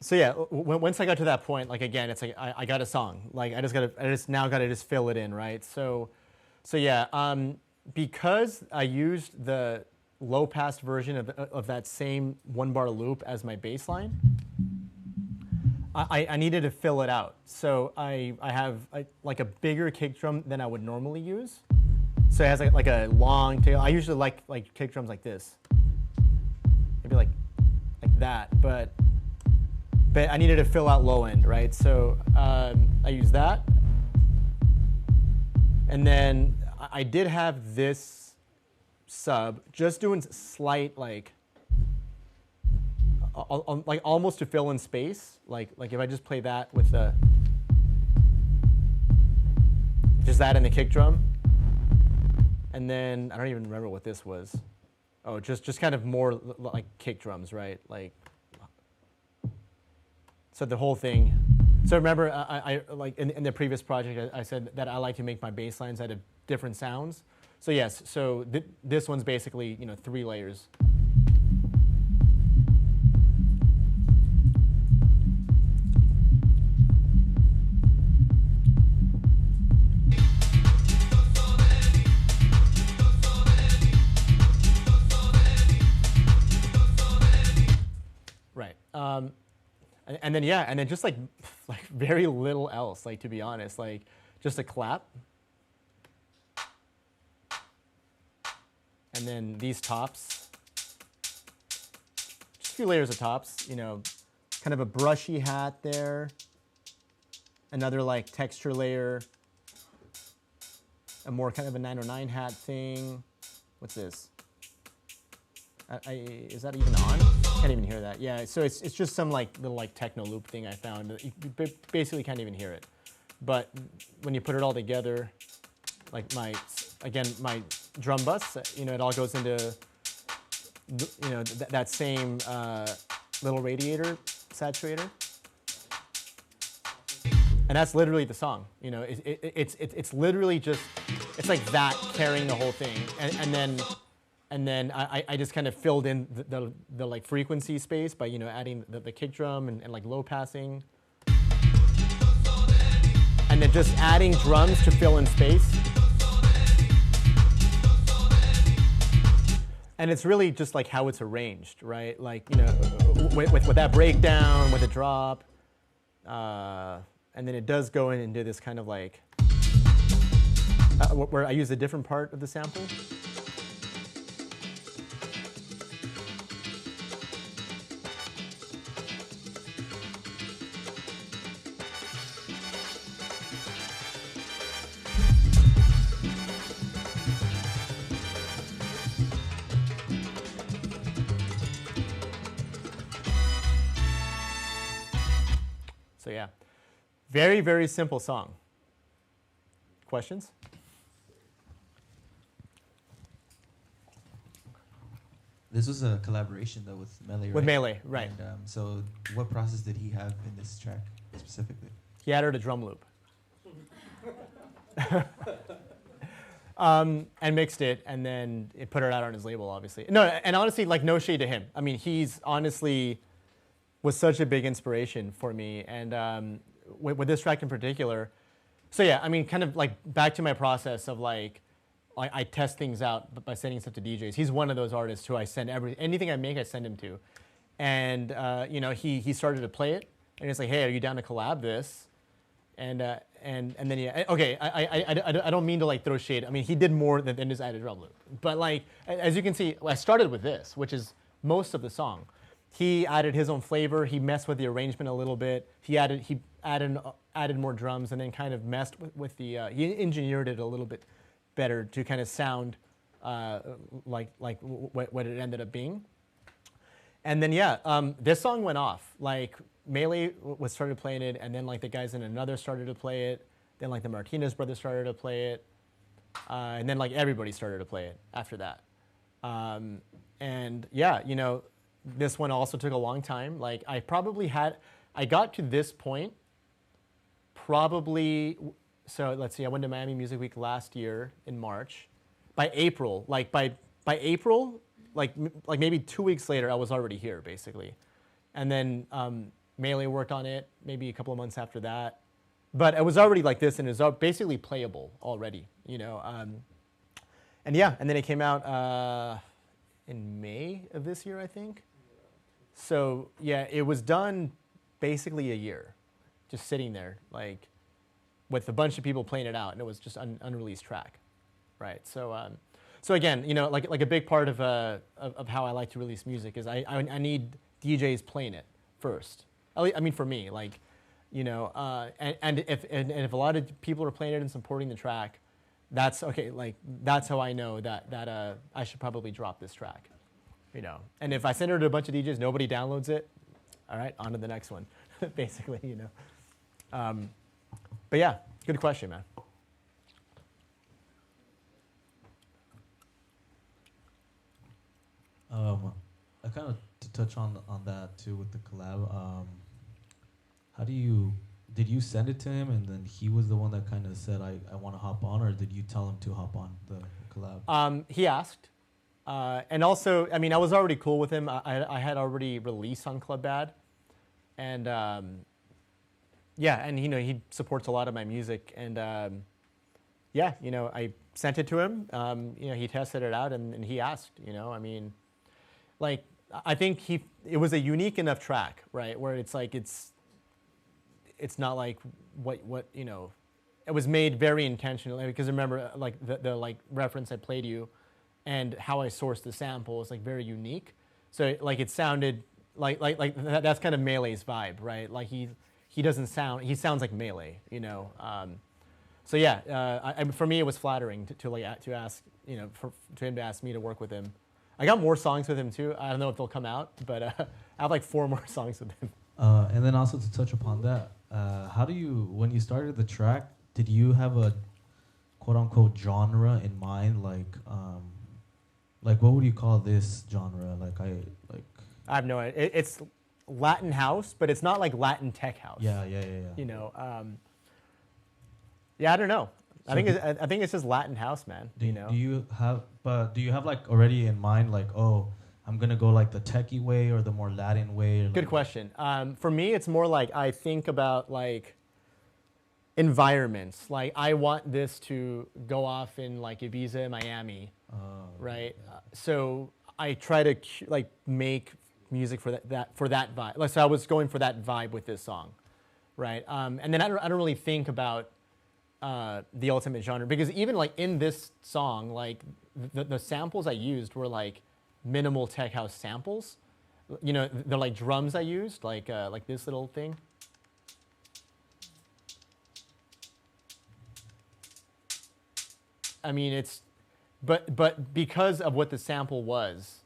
so yeah, once I got to that point, like again, it's like I got a song, like I just now gotta just fill it in, right? So yeah, because I used the low pass version of that same 1 bar loop as my bass line, I needed to fill it out. So I have like a bigger kick drum than I would normally use. So it has like a long tail. I usually like kick drums like this. Maybe like that, but I needed to fill out low end, right? So I use that. And then I did have this sub just doing slight like almost to fill in space. Like if I just play that with the just that in the kick drum. And then I don't even remember what this was. Oh, just kind of more like kick drums, right? Like so the whole thing. So remember, I like in the previous project, I said that I like to make my bass lines out of different sounds. So yes, so this one's basically 3 layers. Right. And then just like very little else, like to be honest, like just a clap. And then these tops, just a few layers of tops, kind of a brushy hat there. Another like texture layer, a more kind of a 909 hat thing. What's this? Is that even on? Can't even hear that. Yeah, so it's just some like little like techno loop thing I found. You basically can't even hear it. But when you put it all together, like my drum bus, it all goes into that same little radiator saturator. And that's literally the song. It's literally just, it's like that carrying the whole thing. And then I just kind of filled in the like frequency space by adding the kick drum and like low passing, and then just adding drums to fill in space. And it's really just like how it's arranged, right? Like with that breakdown, with the drop, and then it does go in and do this kind of like where I use a different part of the sample. So yeah, very, very simple song. Questions? This was a collaboration though with Melee, right? With Melee, right. And so what process did he have in this track specifically? He added a drum loop. And mixed it, and then it put it out on his label, obviously. No, and honestly, like no shade to him. I mean, he's honestly was such a big inspiration for me, and with this track in particular. So yeah, I mean, kind of like back to my process of like, I test things out by sending stuff to DJs. He's one of those artists who I send anything I make, I send him to, and he started to play it, and it's like, hey, are you down to collab this? And then yeah, okay, I don't mean to like throw shade. I mean, he did more than just added drum loop, but like as you can see, I started with this, which is most of the song. He added his own flavor. He messed with the arrangement a little bit. He added more drums, and then kind of messed with the. He engineered it a little bit better to kind of sound like what it ended up being. And then yeah, this song went off. Like Melee started playing it, and then like the guys in Another started to play it. Then like the Martinez brothers started to play it, and then like everybody started to play it after that. And yeah, this one also took a long time. Like I got to this point probably, so let's see, I went to Miami Music Week last year in March. By April, like by April, like maybe 2 weeks later, I was already here basically. And then Melee worked on it maybe a couple of months after that. But it was already like this, and it was basically playable already, And yeah, and then it came out in May of this year, I think. So yeah, it was done basically a year, just sitting there, like, with a bunch of people playing it out, and it was just unreleased track, right? So, so again, you know, like a big part of how I like to release music is I need DJs playing it first. I mean, for me, like, you know, and if a lot of people are playing it and supporting the track, that's okay. Like, that's how I know that I should probably drop this track, you know. And if I send it to a bunch of DJs, nobody downloads it, all right, on to the next one, basically, you know. But yeah, good question, man. I kind of to touch on that too with the collab. How did you send it to him and then he was the one that kind of said I want to hop on, or did you tell him to hop on the collab? He asked, and also, I mean, I was already cool with him. I had already released on Club Bad, and yeah, and you know, he supports a lot of my music, and yeah, you know, I sent it to him. You know, he tested it out, and he asked. You know, I mean, like, I think it was a unique enough track, right? Where it's like it's not like what you know, it was made very intentionally, because remember, like the like reference I played you, and how I sourced the sample is like very unique. So like it sounded like that's kind of Melee's vibe, right? Like he sounds like Melee, you know. So yeah, for me it was flattering to ask, you know, to him to ask me to work with him. I got more songs with him too. I don't know if they'll come out, but I have like 4 more songs with him. And then also to touch upon that, when you started the track, did you have a quote unquote genre in mind? Like what would you call this genre? I have no idea. It's Latin house, but it's not like Latin tech house. Yeah. You know, yeah, I don't know. So I think it's just Latin house, man. Do you know. Do you have like already in mind, like, oh, I'm gonna go like the techie way or the more Latin way? Or Good like question. For me, it's more like I think about like environments. Like I want this to go off in like Ibiza, Miami, right? So I try to like make music for that vibe. Like, so I was going for that vibe with this song, right? And then I don't really think about the ultimate genre, because even like in this song, like the samples I used were like minimal tech house samples. You know, they're like drums I used, like this little thing. I mean, but because of what the sample was,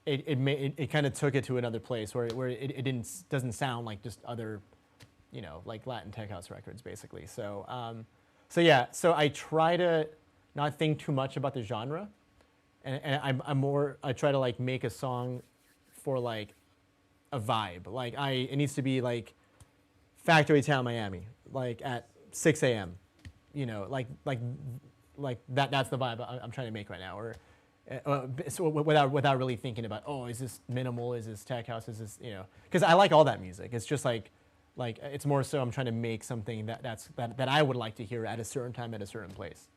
it kind of took it to another place where it doesn't sound like just other, you know, like Latin tech house records basically. So yeah, so I try to not think too much about the genre, and I try to like make a song for like a vibe. Like it needs to be like Factory Town, Miami, like at 6 a.m. You know, like that's the vibe I'm trying to make right now, or so without really thinking about, oh, is this minimal, is this tech house, is this, you know, because I like all that music. It's just like it's more so I'm trying to make something that I would like to hear at a certain time at a certain place.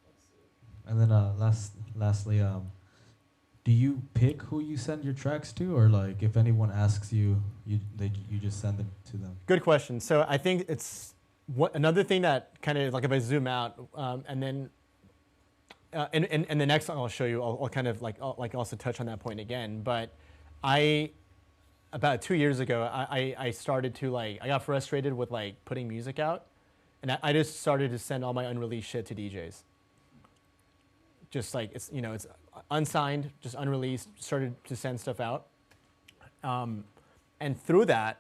And then lastly, do you pick who you send your tracks to, or like if anyone asks you, you just send them to them? Good question. So I think it's another thing that kind of like, if I zoom out, and then in the next song I'll show you, I'll kind of like also touch on that point again. But about 2 years ago, I started to I got frustrated with like putting music out, and I just started to send all my unreleased shit to DJs. Just like it's unsigned, just unreleased. Started to send stuff out, and through that,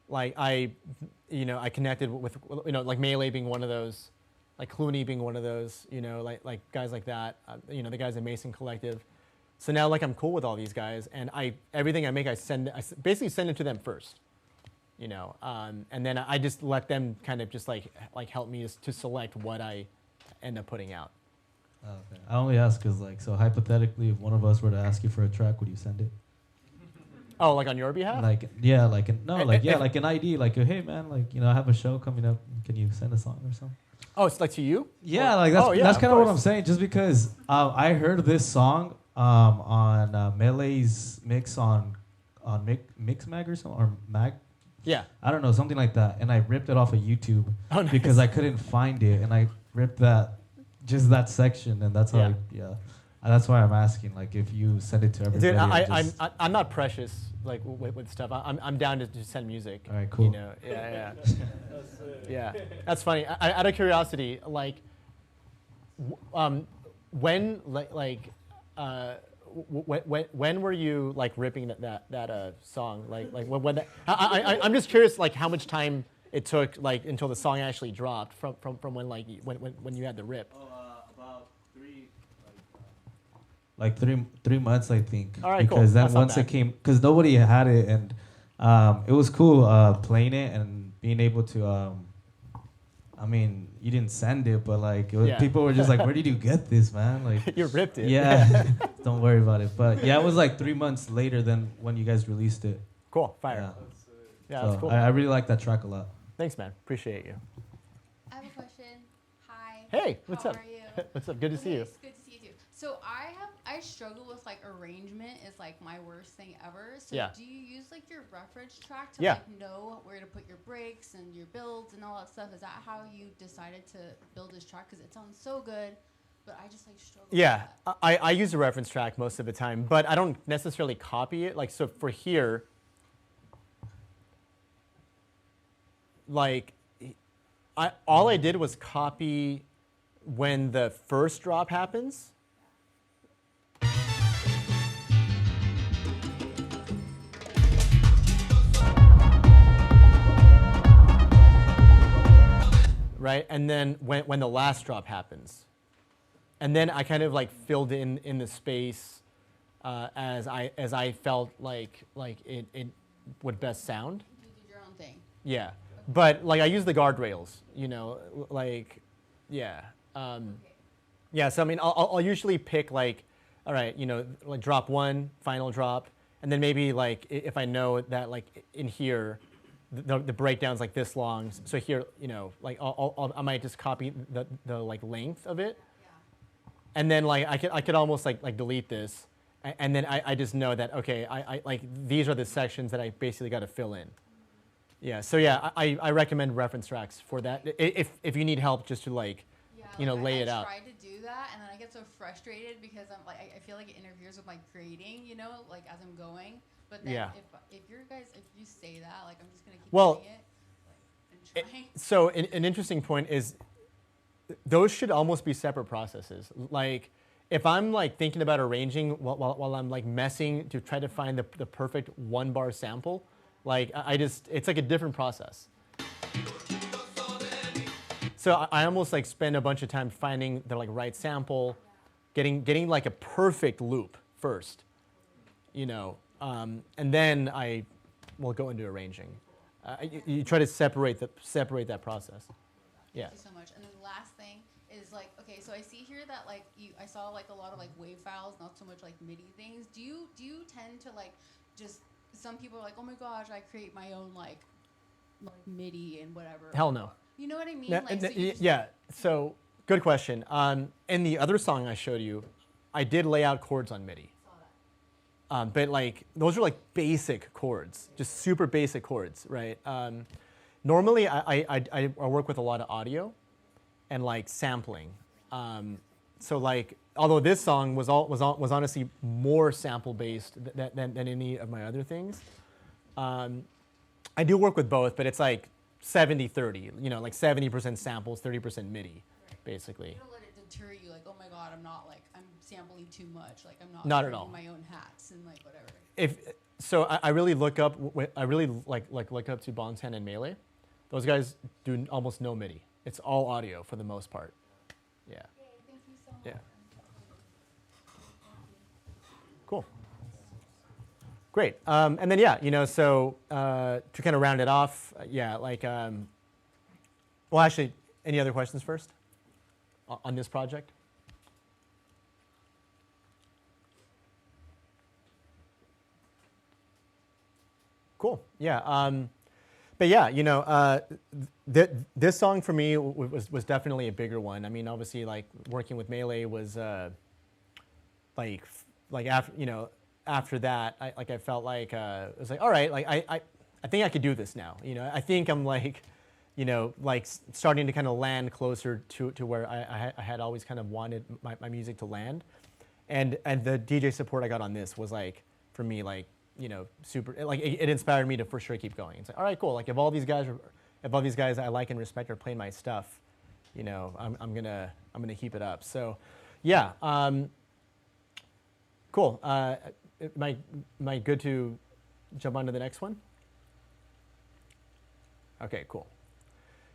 like I connected with like Melee being one of those, like Clooney being one of those, like guys like that, the guys at Mason Collective. So now like I'm cool with all these guys, and everything I make I basically send it to them first, and then I just let them kind of just like help me to select what I end up putting out. Oh, okay. I only ask because so hypothetically, if one of us were to ask you for a track, would you send it? Oh, like on your behalf? Like an ID, like, hey man, I have a show coming up. Can you send a song or something? Oh, it's like to you? Yeah, that's kind of what I'm saying. Just because I heard this song on Melee's mix on Mixmag or something, or Yeah. I don't know, something like that. And I ripped it off of YouTube Oh, nice. because I couldn't find it, and I ripped just that section, and that's how that's why I'm asking, like, if you send it to everybody. Dude, I'm not precious like with stuff. I'm down to just send music. All right, cool. You know, yeah. That's funny. Out of curiosity, like, when when were you like ripping that song? Like when that, I'm just curious, like, how much time it took, like, until the song actually dropped from when, like, when you had the rip. About three months, I think. All right, cool. Because then That's not once it bad. came, because nobody had it, and it was cool playing it and being able to. I mean, you didn't send it, but like people were just like, "Where did you get this, man?" Like, You ripped it. yeah, don't worry about it. But yeah, it was like 3 months later than when you guys released it. Cool. Fire. Yeah, So that's cool. I really like that track a lot. Thanks, man. Appreciate you. I have a question. Hi. Hey, what's How up? are you? What's up? Good to see you. It's good to see you too. So I struggle with like arrangement is like my worst thing ever. So Yeah. do you use like your reference track to Yeah. like know where to put your breaks and your builds and all that stuff? Is that how you decided to build this track? Because it sounds so good, but I just like struggle. Yeah, with that. I use a reference track most of the time, but I don't necessarily copy it. Like, so for here, like, all I did was copy when the first drop happens. Right, and then when the last drop happens. And then I kind of like filled in the space as I felt like it would best sound. You did your own thing. Yeah, but like I use the guardrails, you know, like, yeah, yeah. So I mean, I'll usually pick like, all right, you know, like drop one, final drop, and then maybe like if I know that like in here, the breakdown's like this long, so here, you know, like I might just copy the like length of it. And then like I could almost like delete this, and then I just know that, okay, I like these are the sections that I basically got to fill in. Yeah. So yeah, I recommend reference tracks for that if you need help just to like, you know, lay it out. I try to do that, and then I get so frustrated because I'm like I feel like it interferes with my grading, you know, like as I'm going. But then Yeah. if you say that, like I'm just gonna keep Well, doing it, like, and trying. So an interesting point is those should almost be separate processes. Like if I'm like thinking about arranging while I'm like messing to try to find the perfect 1 bar sample, like it's like a different process. So I almost like spend a bunch of time finding the like right sample, getting like a perfect loop first, you know, and then I will go into arranging. You try to separate that process. Yeah. Thank you so much. And then the last thing is like, okay, so I see here that like I saw like a lot of like wave files, not so much like MIDI things. Do you tend to like just, some people are like, oh my gosh, I create my own like MIDI and whatever. Hell no. You know what I mean? No, Like, so you just, yeah. So good question. In the other song I showed you, I did lay out chords on MIDI. saw that. But like those are like basic chords, just super basic chords, right? Normally I work with a lot of audio and like sampling. So like although this song was honestly more sample based than any of my other things, I do work with both, but it's like 70-30, you know, like 70% samples, 30% MIDI, basically. You don't let it deter you, like, oh my god, I'm sampling too much, like I'm Not at wearing all. my own hats and like whatever. So I really look up look up to Bontan and Melee. Those guys do almost no MIDI. It's all audio for the most part. Yeah. Thank you so much. Yeah. Cool. Great. And then yeah, you know, so to kind of round it off, yeah, like, well, actually, any other questions first on this project? Cool. Yeah. But yeah, you know, this song for me was definitely a bigger one. I mean, obviously, like working with Melee was like after, you know, after that, I felt like it was like, all right, like I I think I could do this now. I think I'm like, starting to kind of land closer to where I had always kind of wanted my music to land. And the DJ support I got on this was like, for me, like, super, like it inspired me to for sure keep going. It's like, all right, cool. Like if all these guys I like and respect are playing my stuff, I'm gonna keep it up. So, yeah, cool. Am I good to jump on to the next one? Okay, cool.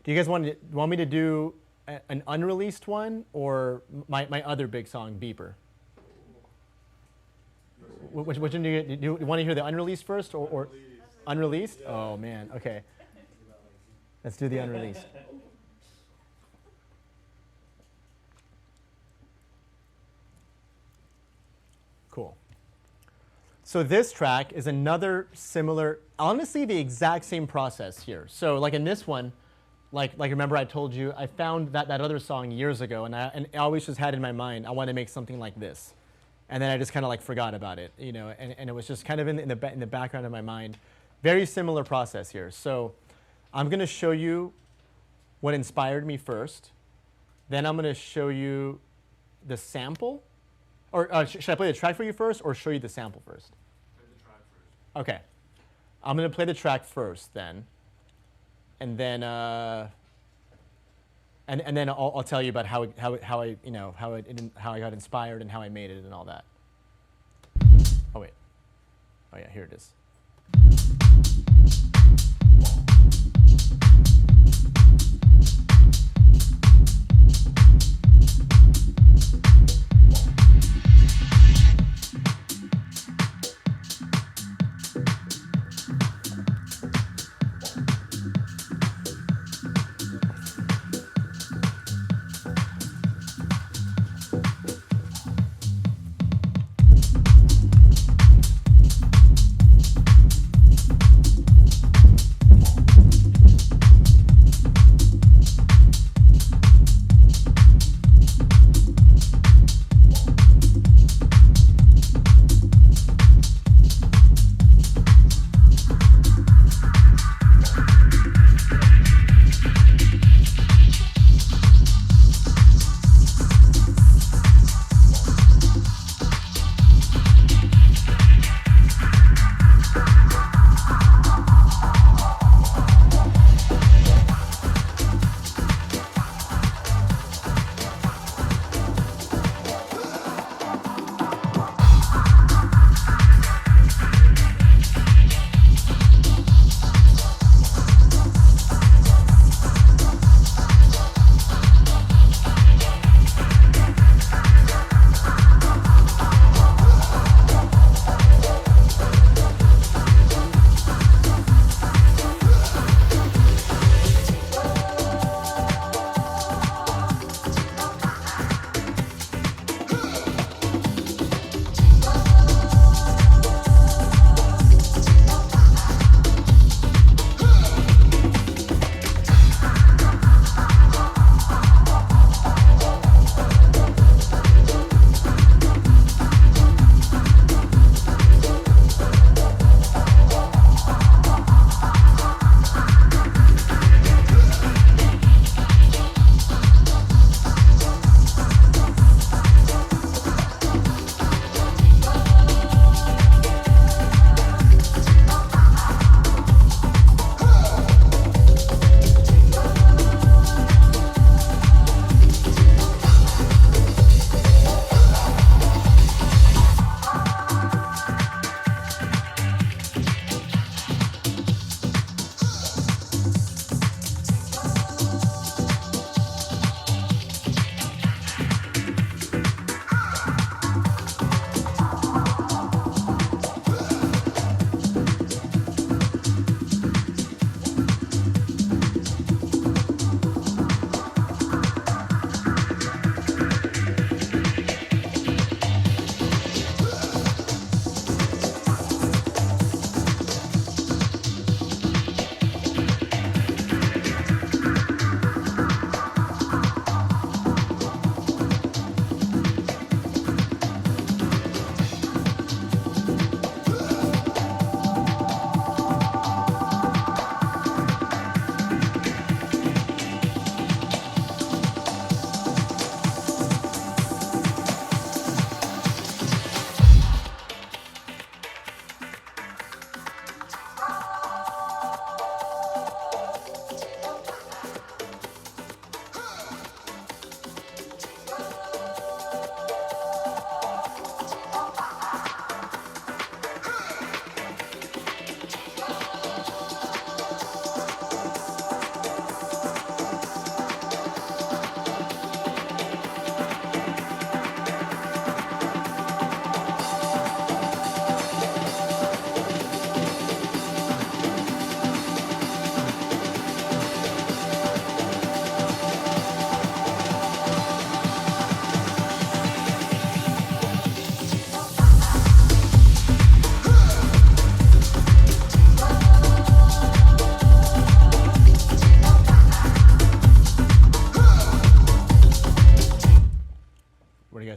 Do you guys want me to do an unreleased one or my other big song, Beeper? Which one do you want to hear, the unreleased first or unreleased? Oh man, okay. Let's do the unreleased. Cool. So this track is another similar, honestly, the exact same process here. So like in this one, like remember I told you I found that other song years ago, and I always just had in my mind I want to make something like this, and then I just kind of like forgot about it, and it was just kind of in the background of my mind. Very similar process here. So I'm going to show you what inspired me first, then I'm going to show you the sample, or should I play the track for you first, or show you the sample first? Play the track first. Okay, I'm going to play the track first then. And then, and then I'll tell you about how I got inspired and how I made it and all that. Oh wait, oh yeah, here it is.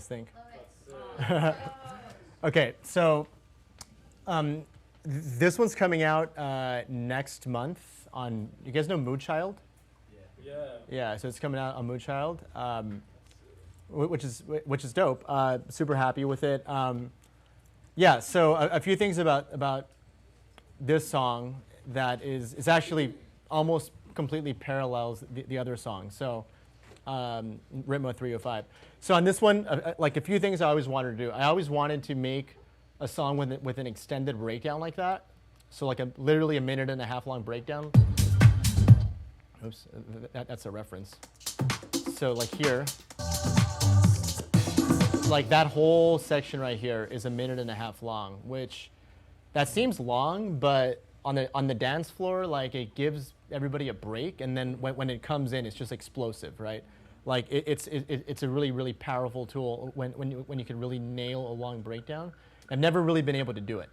guys think? Okay, so this one's coming out next month on. You guys know Moonchild? Yeah, so it's coming out on Moonchild, which is dope. Super happy with it. Yeah, so a few things about this song that is actually almost completely parallels the other song. So Ritmo 305. So on this one, like a few things I always wanted to do. I always wanted to make a song with an extended breakdown like that. So like literally a 1.5 minute long breakdown. Oops, that's a reference. So like here, like that whole section right here is a 1.5 minutes long, which that seems long, but on the dance floor, like it gives everybody a break, and then when it comes in, it's just explosive, right? Like it's a really, really powerful tool when you can really nail a long breakdown. I've never really been able to do it.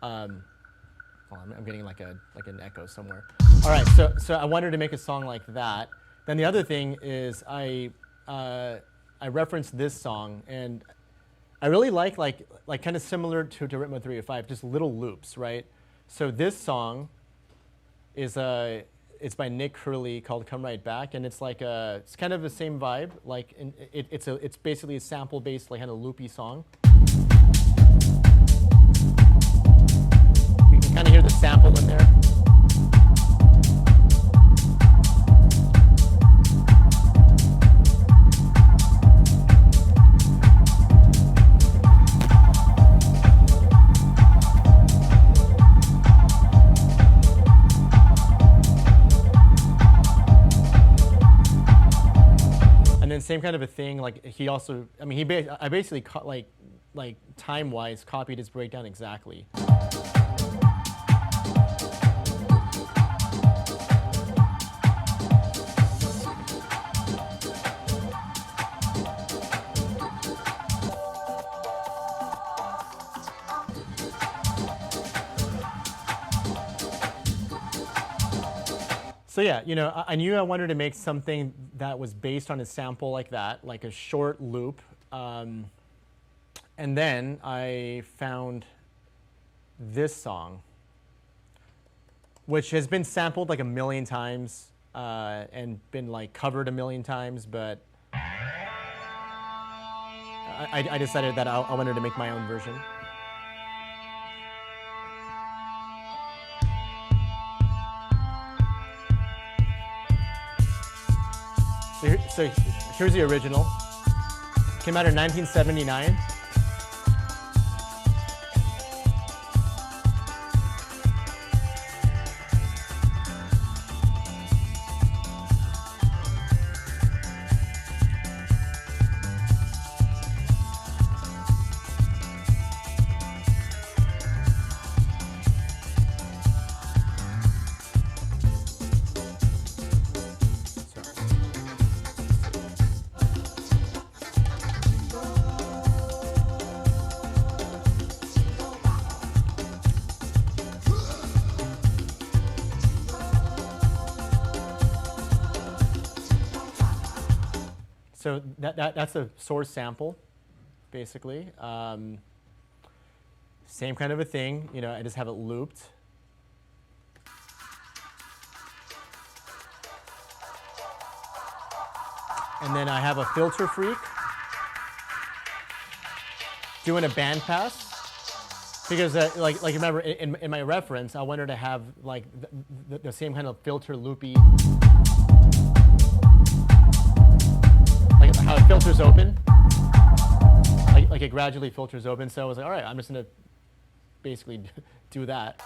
I'm getting like an echo somewhere. All right, so I wanted to make a song like that. Then the other thing is I referenced this song, and I really like kind of similar to Ritmo 305, just little loops, right? So this song is it's by Nick Hurley called "Come Right Back," and it's it's kind of the same vibe. Like it's basically a sample based like kind of loopy song. You can kind of hear the sample in there. Same kind of a thing. Like he also, I mean, I basically like time-wise copied his breakdown exactly. So yeah, you know, I knew I wanted to make something that was based on a sample like that, like a short loop. And then I found this song, which has been sampled like 1 million times and been like covered 1 million times, but I decided that I wanted to make my own version. So here's the original. Came out in 1979. So that's a source sample, basically. Same kind of a thing, you know, I just have it looped. And then I have a filter freak doing a band pass. Because like remember, in my reference, I wanted to have like the same kind of filter loopy, how it filters open, like it gradually filters open. So I was like, all right, I'm just gonna basically do that.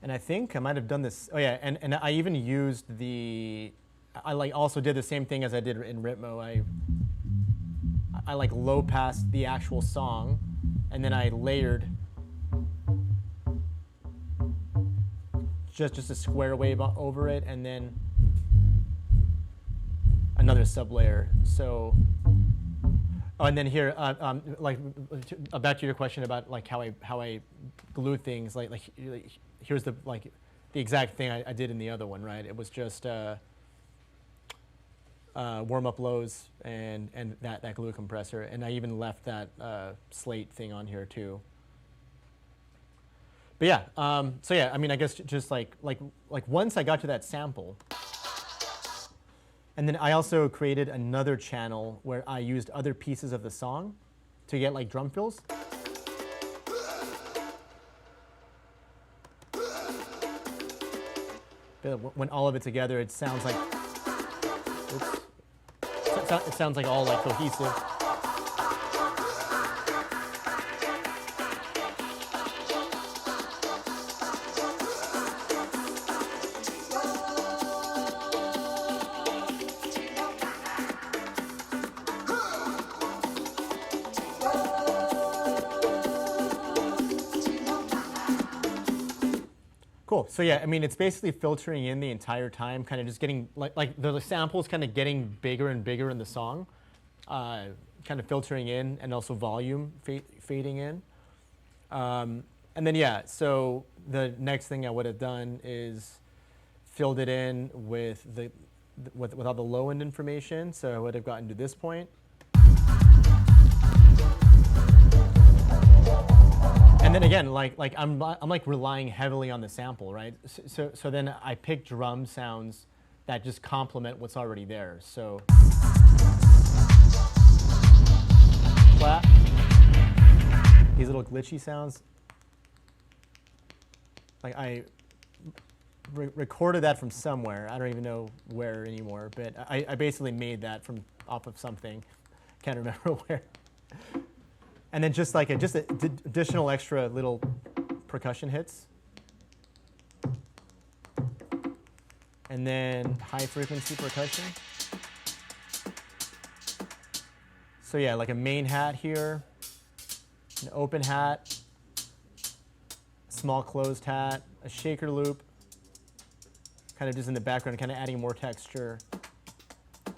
And I think I might have done this. Oh yeah, and I even used I like also did the same thing as I did in Ritmo. I like low passed the actual song, and then I layered just a square wave over it, and then another sublayer. So, oh, and then here, like back to your question about like how I glue things. Like here's the the exact thing I did in the other one, right? It was just warm up lows and that glue compressor, and I even left that slate thing on here too. But yeah, so yeah, I mean, I guess just like once I got to that sample, and then I also created another channel where I used other pieces of the song to get like drum fills. But when all of it together, it sounds like, oops, it sounds like all like cohesive. Cool. So yeah, I mean, it's basically filtering in the entire time, kind of just getting like the samples kind of getting bigger and bigger in the song, kind of filtering in, and also volume fading in. And then yeah, so the next thing I would have done is filled it in with with all the low end information. So I would have gotten to this point. And then again, I'm like relying heavily on the sample, right? So then I pick drum sounds that just complement what's already there. So clap, these little glitchy sounds. Like I recorded that from somewhere. I don't even know where anymore, but I basically made that off of something. Can't remember where. And then just additional extra little percussion hits. And then high frequency percussion. So yeah, like a main hat here, an open hat, a small closed hat, a shaker loop, kind of just in the background, kind of adding more texture.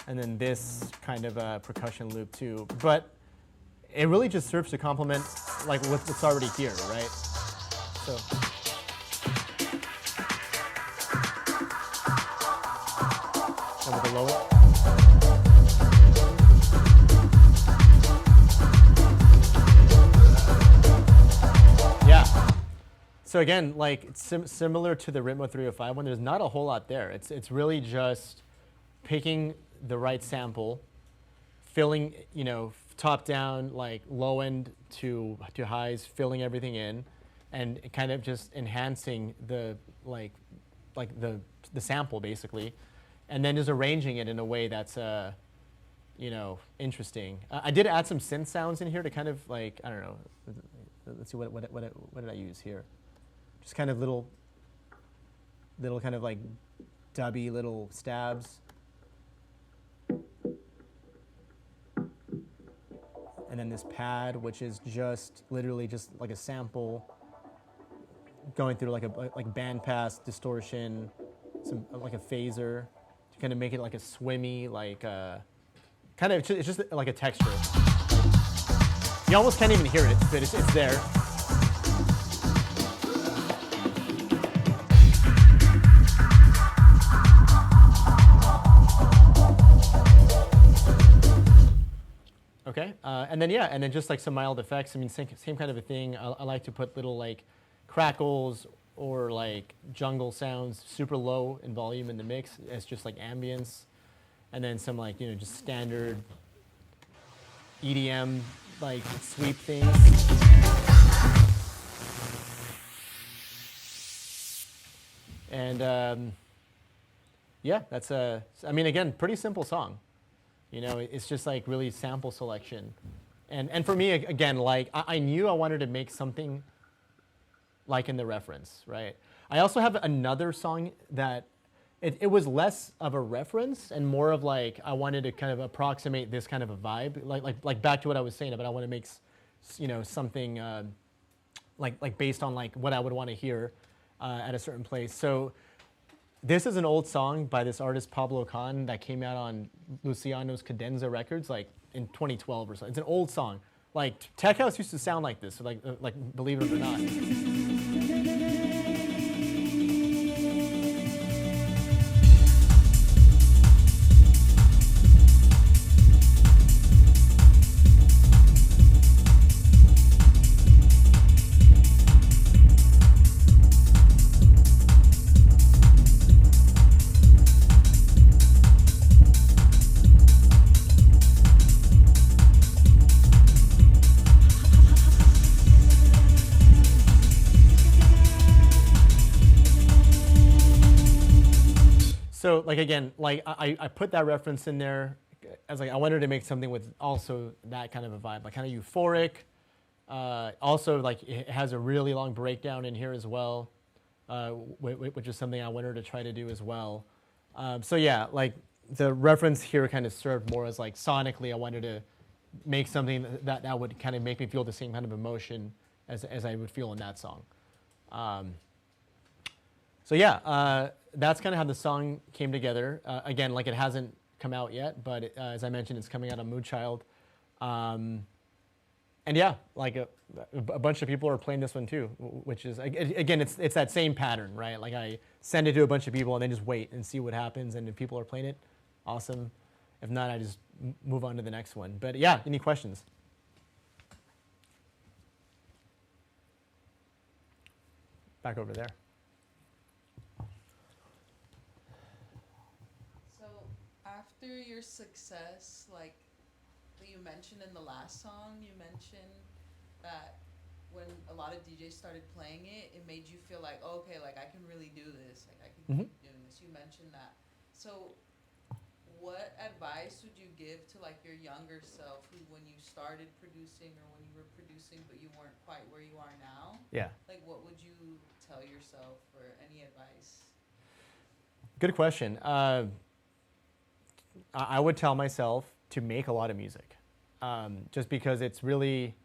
And then this kind of a percussion loop too. But it really just serves to complement like what's already here, right? So. And with the low end. Yeah. So again, like it's similar to the Ritmo 305 one, there's not a whole lot there. It's really just picking the right sample, filling, top down, like low end to highs, filling everything in, and kind of just enhancing the sample basically, and then just arranging it in a way that's interesting. I did add some synth sounds in here to kind of like, I don't know. Let's see what did I use here? Just kind of little kind of like dubby little stabs. And then this pad, which is just literally just like a sample going through like a bandpass distortion, like a phaser to kind of make it like a swimmy, like kind of it's just like a texture. You almost can't even hear it, but it's there. Okay, and then just like some mild effects. I mean, same kind of a thing. I like to put little like crackles or like jungle sounds, super low in volume in the mix as just like ambience, and then some like just standard EDM like sweep things. And yeah, that's I mean, again, pretty simple song. It's just like really sample selection. And for me, again, like I knew I wanted to make something like in the reference, right? I also have another song that it was less of a reference and more of like I wanted to kind of approximate this kind of a vibe, like back to what I was saying about I want to make something like based on like what I would want to hear at a certain place. So this is an old song by this artist Pablo Khan that came out on Luciano's Cadenza Records like in 2012 or so. It's an old song. Like tech house used to sound like this, like believe it or not. So like again, like I put that reference in there as like I wanted to make something with also that kind of a vibe, like kind of euphoric. Also like it has a really long breakdown in here as well, which is something I wanted to try to do as well. So yeah, like the reference here kind of served more as like sonically I wanted to make something that would kind of make me feel the same kind of emotion as I would feel in that song. So yeah, that's kind of how the song came together. Again, like it hasn't come out yet, but as I mentioned, it's coming out on Moonchild. And yeah, like a bunch of people are playing this one too, which is, again, it's that same pattern, right? Like I send it to a bunch of people and then just wait and see what happens. And if people are playing it, awesome. If not, I just move on to the next one. But yeah, any questions? Back over there. So after your success, like that you mentioned in the last song, you mentioned that when a lot of DJs started playing it, it made you feel like, oh, okay, like I can really do this, like I can keep doing this. You mentioned that. So what advice would you give to like your younger self who, when you started producing or when you were producing but you weren't quite where you are now? Yeah. Like what would you tell yourself, or any advice? Good question. I would tell myself to make a lot of music, just because it's really,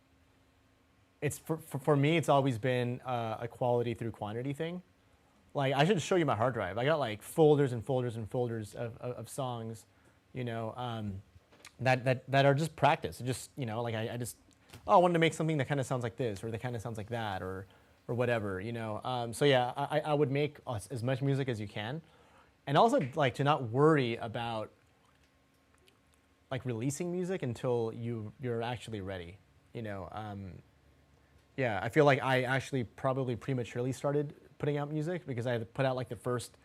it's for me, it's always been a quality through quantity thing. Like I should show you my hard drive. I got like folders and folders and folders of songs, you know, that are just practice. Just, you know, like I just, I wanted to make something that kind of sounds like this, or that kind of sounds like that, or whatever, you know. So yeah, I would make as much music as you can, and also like to not worry about like releasing music until you're actually ready, you know. Yeah, I feel like I actually probably prematurely started putting out music because I had put out like the first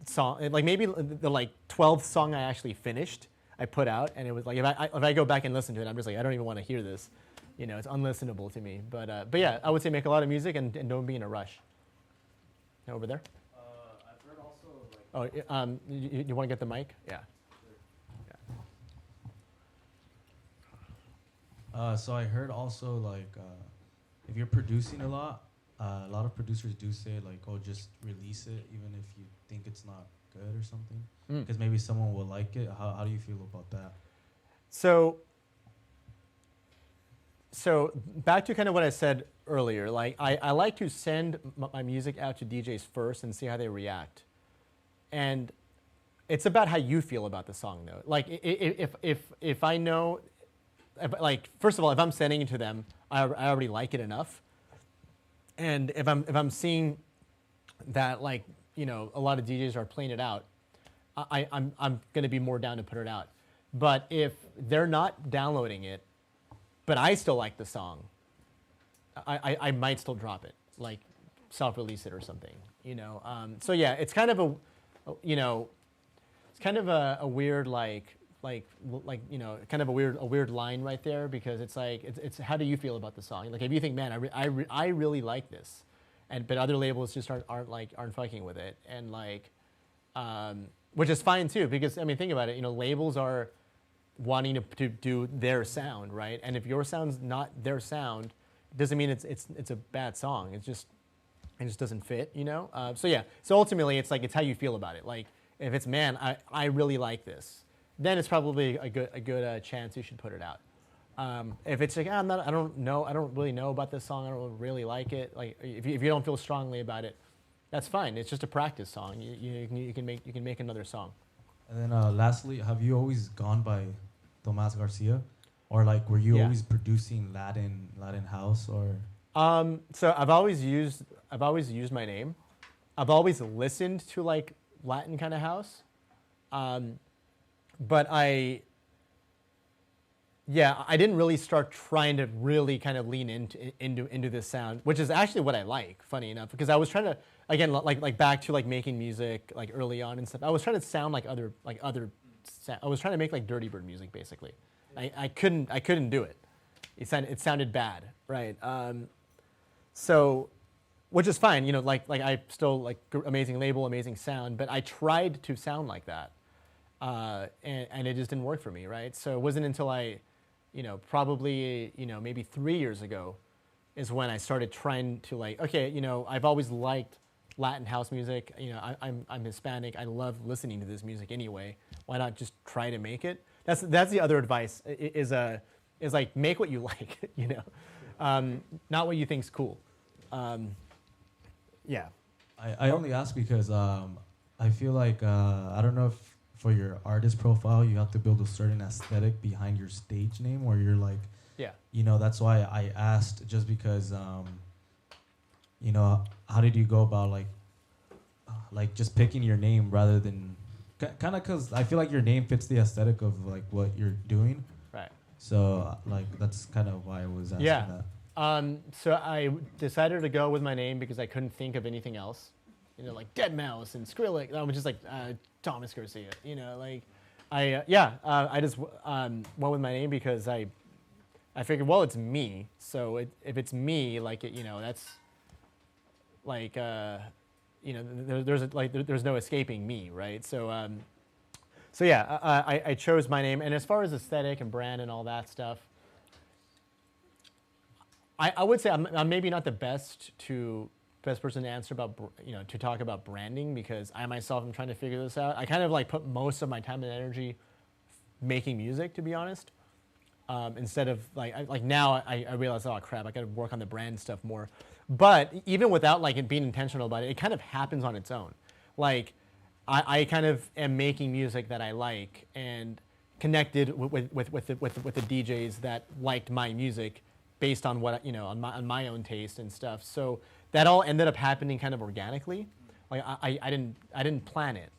song, like maybe the like 12th song I actually finished, I put out, and it was like if I go back and listen to it, I'm just like I don't even want to hear this, you know, it's unlistenable to me. But yeah, I would say make a lot of music and don't be in a rush. Over there. I've heard also like. Oh, you want to get the mic? Yeah. So I heard also like if you're producing a lot of producers do say like, oh, just release it even if you think it's not good or something, because maybe someone will like it. How do you feel about that? So back to kind of what I said earlier, like I like to send my music out to DJs first and see how they react. And it's about how you feel about the song though. Like if I know, like first of all, if I'm sending it to them, I already like it enough. And if I'm seeing that, like, you know, a lot of DJs are playing it out, I'm going to be more down to put it out. But if they're not downloading it, but I still like the song, I might still drop it, like self-release it or something, you know. So yeah, it's kind of you know, it's kind of a weird like you know, kind of a weird line right there, because it's like it's how do you feel about the song? Like if you think, man, I really like this, but other labels just aren't fucking with it, and like which is fine too, because I mean, think about it, you know, labels are wanting to do their sound, right? And if your sound's not their sound, doesn't mean it's a bad song. It just doesn't fit, you know. So yeah, so ultimately it's like it's how you feel about it. Like if it's, man, I really like this, then it's probably a good chance you should put it out. If it's like, I don't really know about this song, I don't really like it. Like if you don't feel strongly about it, that's fine. It's just a practice song. You can make another song. And then lastly, have you always gone by Thomas Garcia, or like were you always producing Latin house, or? So I've always used my name. I've always listened to like Latin kind of house. But I didn't really start trying to really kind of lean into this sound, which is actually what I like, funny enough, because I was trying to, again, like back to like making music like early on and stuff. I was trying to sound like other I was trying to make like Dirty Bird music basically. I couldn't do it. It sounded bad, right? So which is fine. You know, like I still like amazing label, amazing sound, but I tried to sound like that, and it just didn't work for me, right? So it wasn't until I, you know, probably, you know, maybe 3 years ago, is when I started trying to like, okay, you know, I've always liked Latin house music. You know, I'm Hispanic. I love listening to this music anyway. Why not just try to make it? That's the other advice is like make what you like, you know, not what you think's cool. Yeah. I only ask because I feel like I don't know if for your artist profile you have to build a certain aesthetic behind your stage name, where you're like, Yeah. you know, that's why I asked, just because you know, how did you go about like just picking your name rather than kind of, because I feel like your name fits the aesthetic of like what you're doing. Right. So like that's kind of why I was asking that. So I decided to go with my name because I couldn't think of anything else. You know, like Dead Mouse and Skrillex. I was just like Thomas Garcia. You know, like I just went with my name because I figured, well, it's me. So if it's me, like you know, that's like you know, there's no escaping me, right? So so yeah, I chose my name. And as far as aesthetic and brand and all that stuff, I would say I'm maybe not the best person to answer about, you know, to talk about branding, because I myself am trying to figure this out. I kind of like put most of my time and energy making music, to be honest, instead of like now I realize, oh crap, I got to work on the brand stuff more. But even without like it being intentional about it, it kind of happens on its own. Like I kind of am making music that I like and connected with the DJs that liked my music based on what, you know, on my own taste and stuff. So that all ended up happening kind of organically. Like I didn't plan it.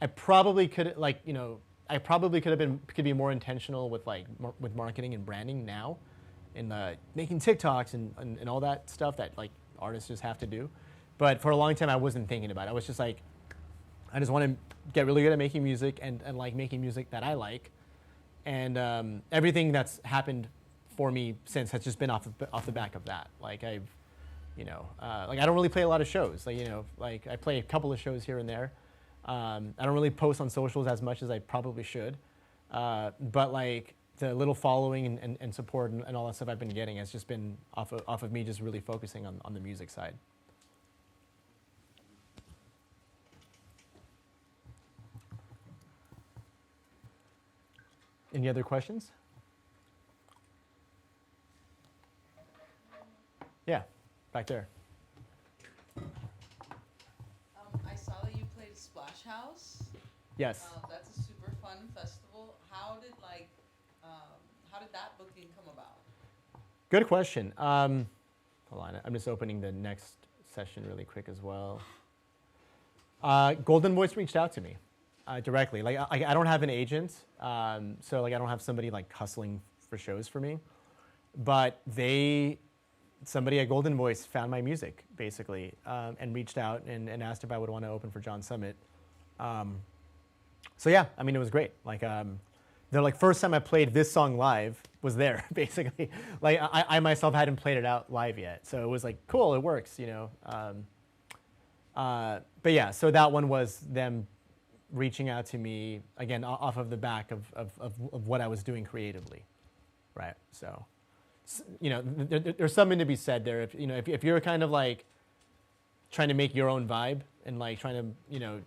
I probably could, like, you know, could be more intentional with like with marketing and branding now, and making TikToks and all that stuff that like artists just have to do. But for a long time I wasn't thinking about it. I was just like, I just want to get really good at making music and like making music that I like. And everything that's happened for me since has just been off the back of that. Like I've, you know, like I don't really play a lot of shows. Like, you know, like I play a couple of shows here and there. I don't really post on socials as much as I probably should. But like the little following and support and all that stuff I've been getting has just been off of me just really focusing on the music side. Any other questions? Yeah, back there. I saw that you played Splash House. Yes. That's a super fun festival. How did that booking come about? Good question. Hold on, I'm just opening the next session really quick as well. Golden Voice reached out to me directly. Like I don't have an agent, so like I don't have somebody like hustling for shows for me, but somebody at Golden Voice found my music basically and reached out and asked if I would want to open for John Summit. So yeah, I mean it was great. Like the like first time I played this song live was there basically. Like I myself hadn't played it out live yet, so it was like cool, it works, you know. But yeah, so that one was them reaching out to me again off of the back of what I was doing creatively, right? So, you know, there's something to be said there. If you know, if you're kind of like trying to make your own vibe and like trying to, you know,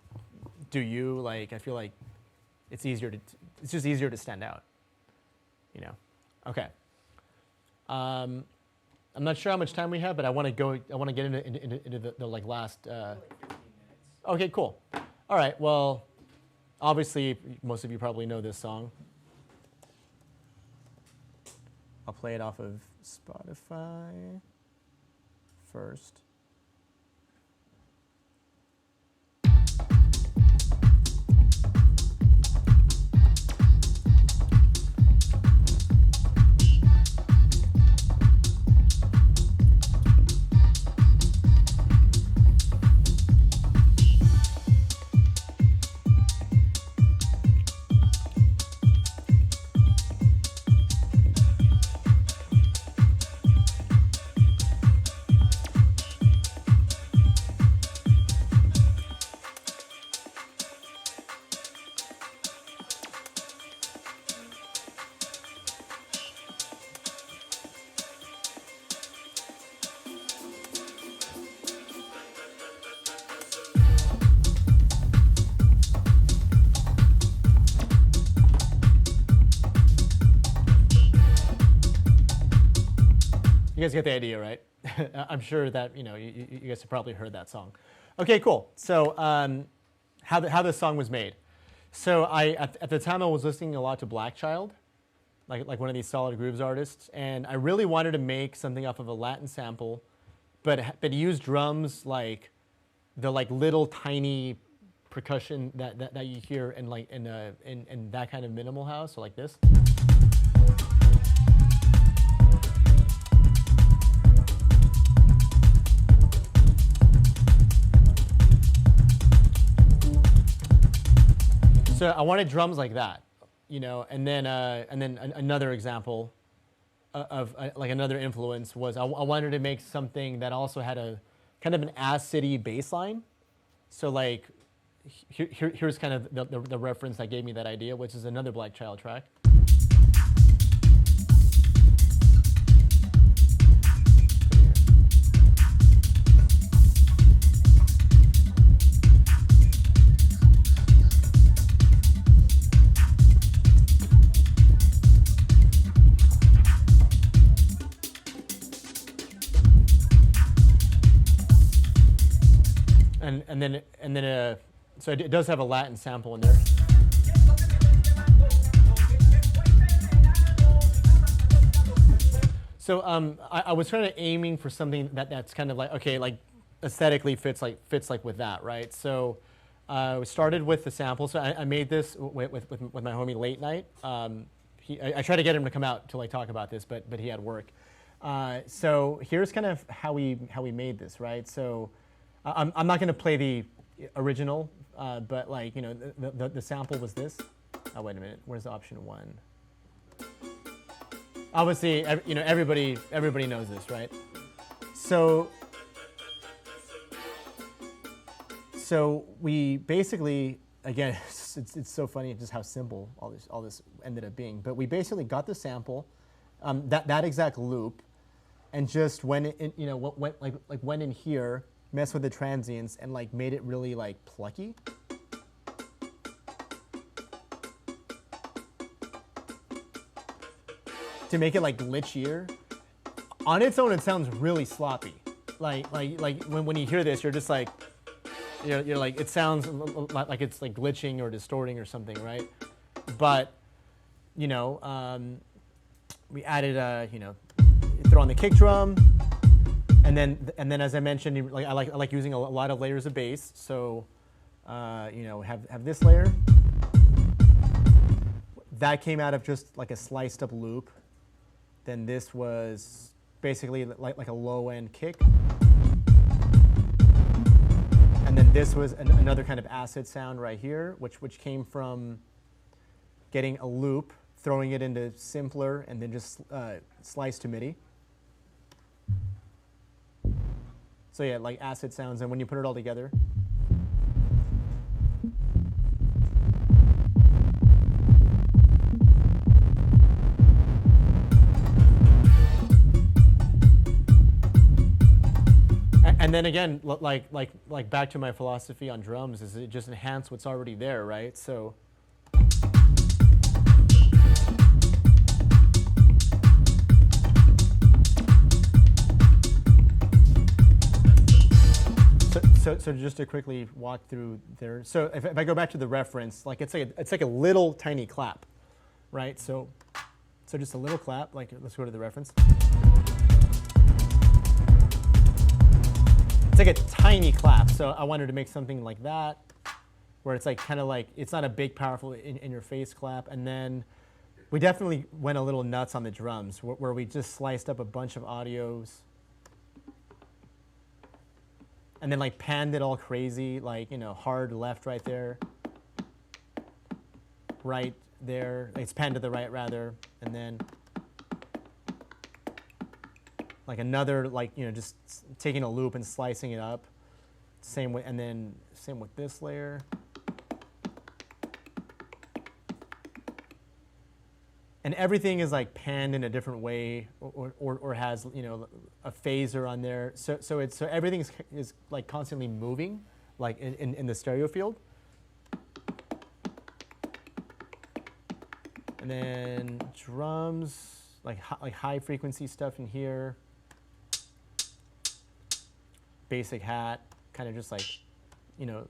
do you, like I feel like it's just easier to stand out, you know. Okay. I'm not sure how much time we have, but I want to get into the like last. Okay, cool. All right. Well, obviously, most of you probably know this song. I'll play it off of Spotify first. You guys get the idea, right? I'm sure that you guys have probably heard that song. Okay, cool. So how this song was made. So at the time I was listening a lot to Black Child, like one of these Solid Grooves artists, and I really wanted to make something off of a Latin sample, but use drums like the little tiny percussion that you hear in in that kind of minimal house, so like this. So I wanted drums like that, and then another example of like another influence was I wanted to make something that also had a kind of an acidy bass line. So like here's kind of the reference that gave me that idea, which is another Black Child track. And then so it does have a Latin sample in there. So I was trying to aiming for something that's kind of like, okay, like aesthetically fits like with that, right? So we started with the sample. So I made this with my homie Late Night. I tried to get him to come out to like talk about this, but he had work. So here's kind of how we made this, right? So I'm not going to play the original, but like the sample was this. Oh wait a minute, where's option 1? Obviously, everybody knows this, right? So we basically, again, it's so funny just how simple all this ended up being. But we basically got the sample, that exact loop, and just went in here, messed with the transients, and like made it really like plucky. To make it like glitchier. On its own, it sounds really sloppy. Like when you hear this, you're just like, you're like, it sounds like it's like glitching or distorting or something, right? But we added you throw on the kick drum, and then as I mentioned, like I like using a lot of layers of bass. So have this layer that came out of just like a sliced up loop. Then this was basically like a low end kick. And then this was another kind of acid sound right here, which came from getting a loop, throwing it into simpler, and then just slice to MIDI. So yeah, like acid sounds, and when you put it all together. And then again, like back to my philosophy on drums, is it just enhance what's already there, right? So just to quickly walk through there. So if I go back to the reference, like it's like a little tiny clap, right? So just a little clap. Like let's go to the reference. It's like a tiny clap, so I wanted to make something like that, where it's like kind of like, it's not a big, powerful, in-your-face clap. And then we definitely went a little nuts on the drums, where we just sliced up a bunch of audios, and then like panned it all crazy, like hard left right there, right there. It's panned to the right rather, and then like another, just taking a loop and slicing it up. Same way, and then same with this layer. And everything is like panned in a different way, or has a phaser on there. So everything is like constantly moving, like in the stereo field. And then drums, like high frequency stuff in here. basic hat, kind of just like, you know,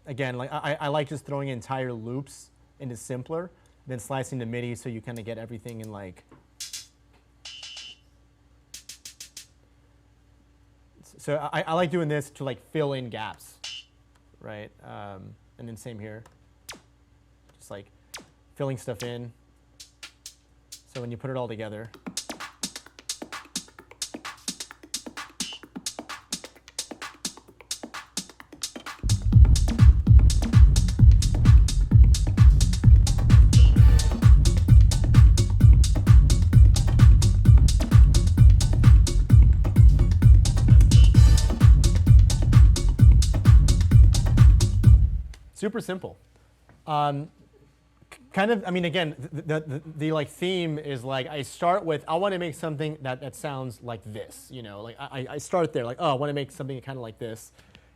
again, like I like just throwing entire loops into simpler, then slicing the MIDI so you kind of get everything in like. So I like doing this to like fill in gaps, right? And then same here, just like filling stuff in. So when you put it all together. Super simple. Kind of, I mean, again, the like theme is like, I start with, I want to make something that sounds like this, you know, like I start there, like, oh, I want to make something kind of like this.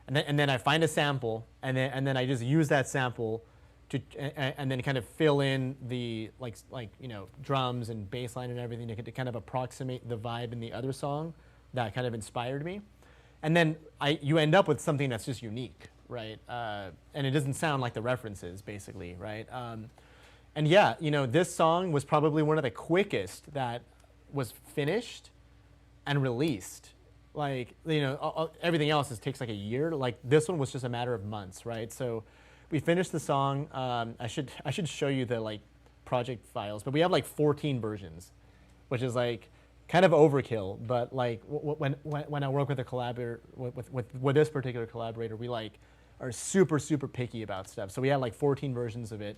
And then I find a sample, and then I just use that sample to, and then kind of fill in the, like you know, drums and bass line and everything to kind of approximate the vibe in the other song that kind of inspired me. And then you end up with something that's just unique, right? And it doesn't sound like the references, basically, right? And yeah, you know, this song was probably one of the quickest that was finished and released. Like, you know, everything else takes like a year. Like this one was just a matter of months, right? So we finished the song. I should show you the like project files, but we have like 14 versions, which is like kind of overkill. But like when I work with a collaborator, with this particular collaborator, we like are super picky about stuff. So we had like 14 versions of it.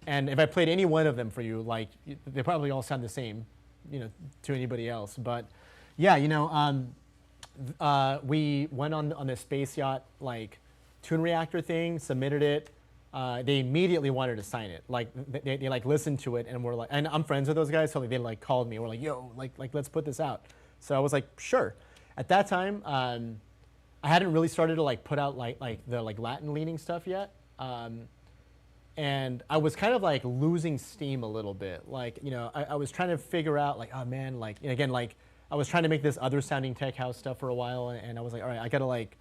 And if I played any one of them for you, like they probably all sound the same, you know, to anybody else. But yeah, you know, we went on the Space Yacht like tune reactor thing, submitted it. They immediately wanted to sign it. Like they like listened to it and were like, and I'm friends with those guys, so they like called me and were like, yo, like let's put this out. So I was like, sure. At that time, I hadn't really started to like put out like the like Latin leaning stuff yet. And I was kind of like losing steam a little bit. Like, you know, I was trying to figure out like, oh man, like, and again, like I was trying to make this other sounding tech house stuff for a while. And I was like, all right, I gotta like,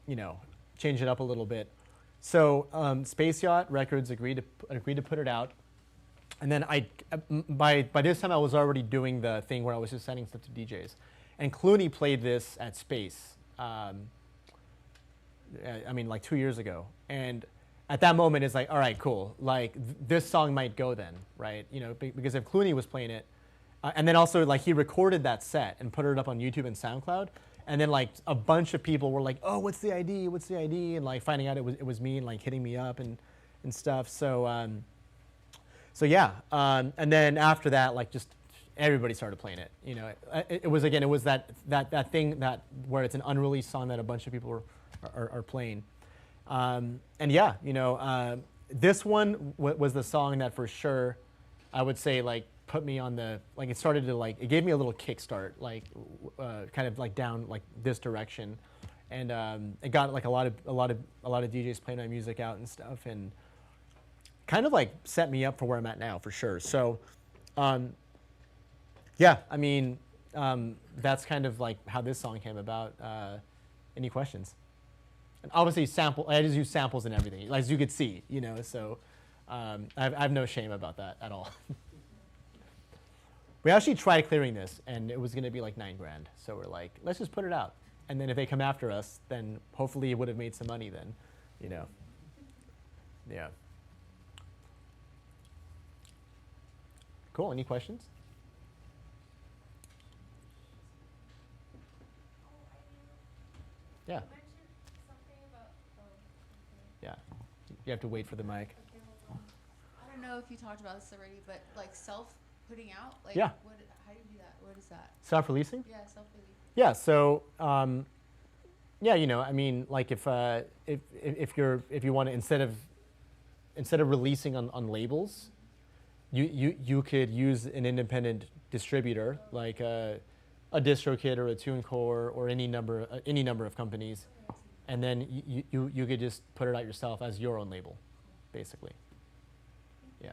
you know, change it up a little bit. So Space Yacht Records agreed to put it out. And then by this time I was already doing the thing where I was just sending stuff to DJs. And Clooney played this at Space, I mean like 2 years ago. And at that moment, it's like, all right, cool. Like this song might go then, right? You know, because if Clooney was playing it, and then also like he recorded that set and put it up on YouTube and SoundCloud, and then like a bunch of people were like, oh, what's the ID? What's the ID? And like finding out it was me and like hitting me up and stuff. So so yeah, and then after that, like just everybody started playing it. You know, it was that thing that where it's an unreleased song that a bunch of people are playing. And yeah, you know, this one was the song that for sure, I would say like put me on the, like it started to like, it gave me a little kickstart, like kind of like down like this direction. And it got like a lot of DJs playing my music out and stuff, and kind of like set me up for where I'm at now for sure. So yeah, I mean, that's kind of like how this song came about. Any questions? And obviously I just use samples and everything, as you could see, you know, so I have no shame about that at all. We actually tried clearing this, and it was going to be like $9,000. So we're like, let's just put it out. And then if they come after us, then hopefully it would have made some money then, you know. Yeah. Cool, any questions? Yeah. Yeah, you have to wait for the mic. Okay, hold on. I don't know if you talked about this already, but like self-putting out, like yeah. How do you do that? What is that? Self-releasing? Yeah, self-releasing. Yeah, so yeah, you know, I mean, like if you want to instead of releasing on labels, you could use an independent distributor like a DistroKid or a TuneCore or any number of companies. And then you could just put it out yourself as your own label, basically. Yeah.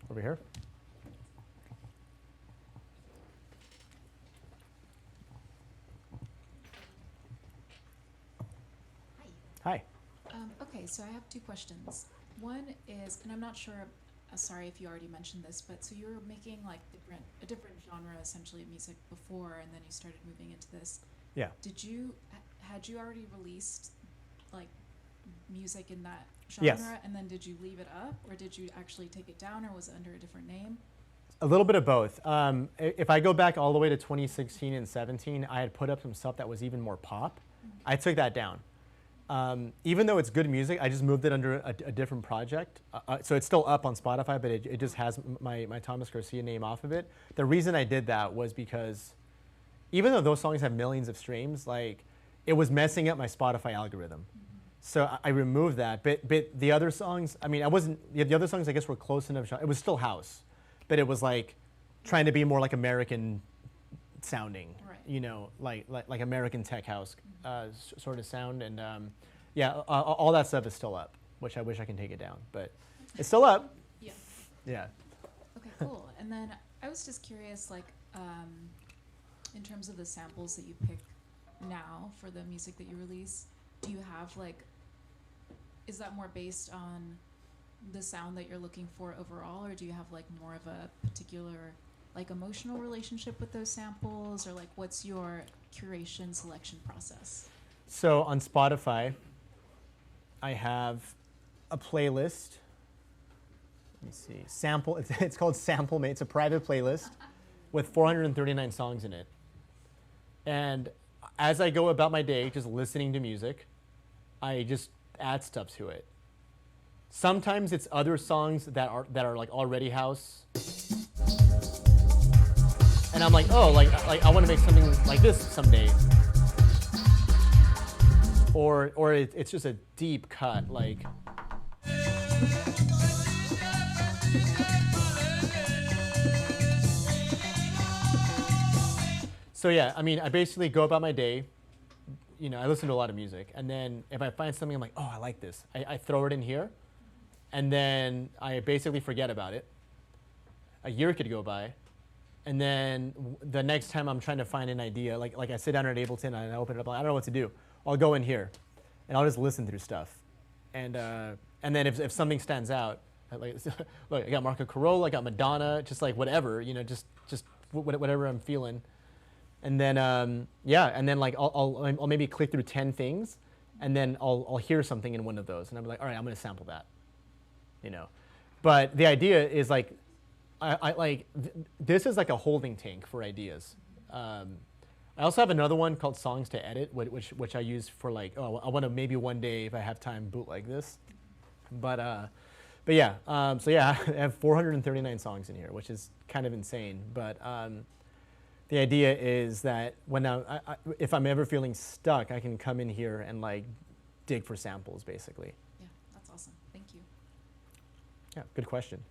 Over here. Hi. Okay, so I have two questions. One is, and I'm not sure, sorry if you already mentioned this, but so you were making like a different genre essentially of music before, and then you started moving into this. Yeah. Had you already released like music in that genre, Yes. and then did you leave it up, or did you actually take it down, or was it under a different name? A little bit of both. If I go back all the way to 2016 and 17, I had put up some stuff that was even more pop. I took that down. Even though it's good music, I just moved it under a different project. So it's still up on Spotify, but it just has my Thomas Garcia name off of it. The reason I did that was because even though those songs have millions of streams, like it was messing up my Spotify algorithm. So I removed that. But the other songs, I mean, the other songs I guess were close enough. It was still house, but it was like trying to be more like American sounding, Right. you know, like American tech house sort of sound. And all that stuff is still up, which I wish I can take it down, but it's still up. Yeah. Yeah. Okay, cool. And then I was just curious, like, in terms of the samples that you pick now for the music that you release, do you have like, is that more based on the sound that you're looking for overall, or do you have like more of a particular like emotional relationship with those samples, or like what's your curation selection process? So on Spotify, I have a playlist. Let me see. Sample. It's called Sample Mate. It's a private playlist with 439 songs in it. And as I go about my day, just listening to music, I just add stuff to it. Sometimes it's other songs that are like already house, and I'm like, oh, like I want to make something like this someday. Or it's just a deep cut, like. So yeah, I mean, I basically go about my day. You know, I listen to a lot of music, and then if I find something, I'm like, oh, I like this. I throw it in here, and then I basically forget about it. A year could go by, and then the next time I'm trying to find an idea, like I sit down at Ableton and I open it up, I don't know what to do. I'll go in here, and I'll just listen through stuff, and then if something stands out, like look, I got Marco Corolla, I got Madonna, just like whatever, you know, just whatever I'm feeling. And then and then like I'll maybe click through 10 things, and then I'll hear something in one of those, and I'm like, all right, I'm gonna sample that, you know. But the idea is like, this is like a holding tank for ideas. I also have another one called Songs to Edit, which I use for like, oh, I want to maybe one day if I have time bootleg this, but yeah, so yeah, I have 439 songs in here, which is kind of insane, but. The idea is that when if I'm ever feeling stuck, I can come in here and like dig for samples, basically. Yeah, that's awesome. Thank you. Yeah, good question.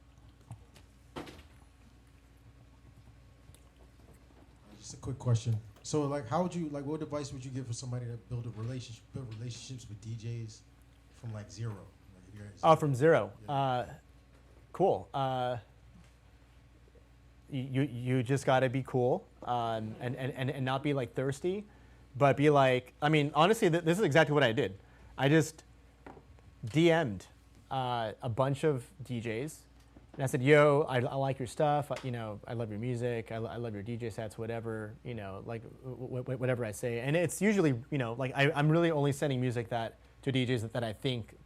Just a quick question. So, like, how would you like? What advice would you give for somebody to build relationships with DJs from like zero? Like if you're Oh, from zero. Yeah. Cool. You just got to be cool and not be like thirsty, but be like, I mean, honestly, this is exactly what I did. I just DM'd a bunch of DJs, and I said, yo, I like your stuff, you know, I love your music, I love your DJ sets, whatever, you know, like whatever I say. And it's usually, you know, like I'm really only sending music to DJs that I think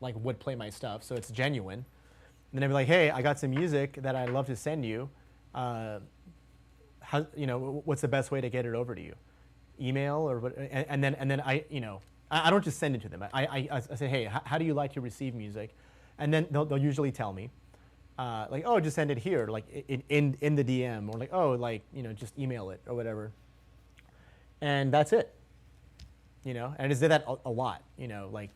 like would play my stuff, so it's genuine. And then I'd be like, hey, I got some music that I'd love to send you. How, you know, what's the best way to get it over to you? Email or what? And then I, you know, I don't just send it to them. I say, hey, how do you like to receive music? And then they'll usually tell me, like, oh, just send it here, like in the DM, or like, oh, like, you know, just email it or whatever. And that's it. You know, and I just did that a lot, you know, like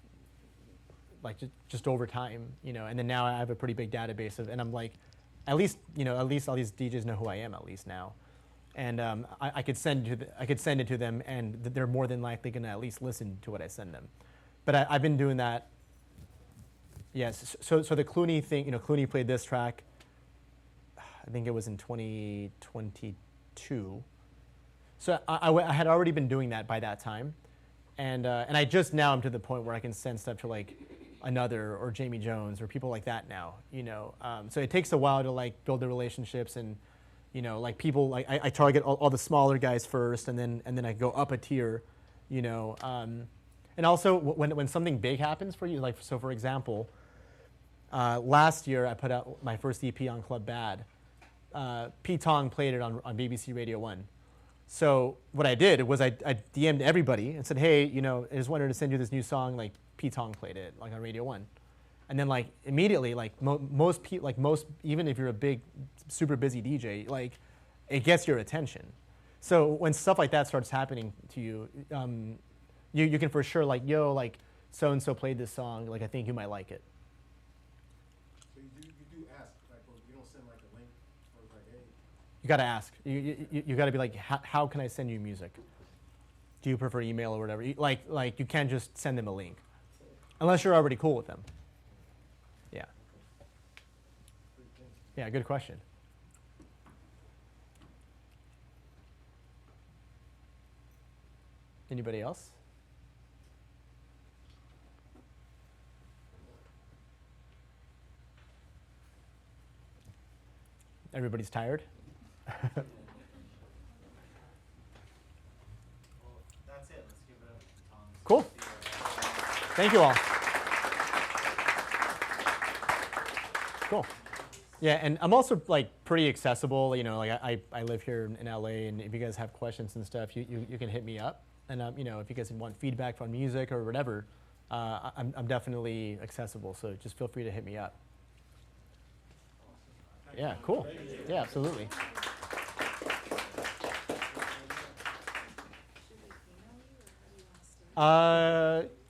just over time, you know. And then now I have a pretty big database of, and I'm like, at least all these DJs know who I am at least now, and I could send it to them, and they're more than likely gonna at least listen to what I send them. But I've been doing that. Yes. So the Clooney thing, you know, Clooney played this track. I think it was in 2022. So I had already been doing that by that time, and I just now am to the point where I can send stuff to like Another or Jamie Jones or people like that now, you know. So it takes a while to like build the relationships, and you know, like people like I target all the smaller guys first, and then I go up a tier, you know. And also when something big happens for you, like so for example, last year I put out my first EP on Club Bad. Pete Tong played it on BBC Radio 1. So what I did was I DM'd everybody and said, hey, you know, I just wanted to send you this new song, like Pete Tong played it, like on Radio 1. And then like immediately, like most even if you're a big, super busy DJ, like it gets your attention. So when stuff like that starts happening to you, you can for sure like, yo, like so-and-so played this song, like I think you might like it. So you do ask, like, well, you don't send like a link or like, hey. You gotta ask. You gotta be like, how can I send you music? Do you prefer email or whatever? Like you can't just send them a link, unless you're already cool with them. Yeah. Yeah, good question. Anybody else? Everybody's tired? Well, that's it. Let's give it up to Tom. Cool. Thank you all. Cool. Yeah, and I'm also like pretty accessible. You know, like I live here in LA, and if you guys have questions and stuff, you can hit me up. And you know, if you guys want feedback on music or whatever, I'm definitely accessible. So just feel free to hit me up. Yeah, cool. Yeah, absolutely.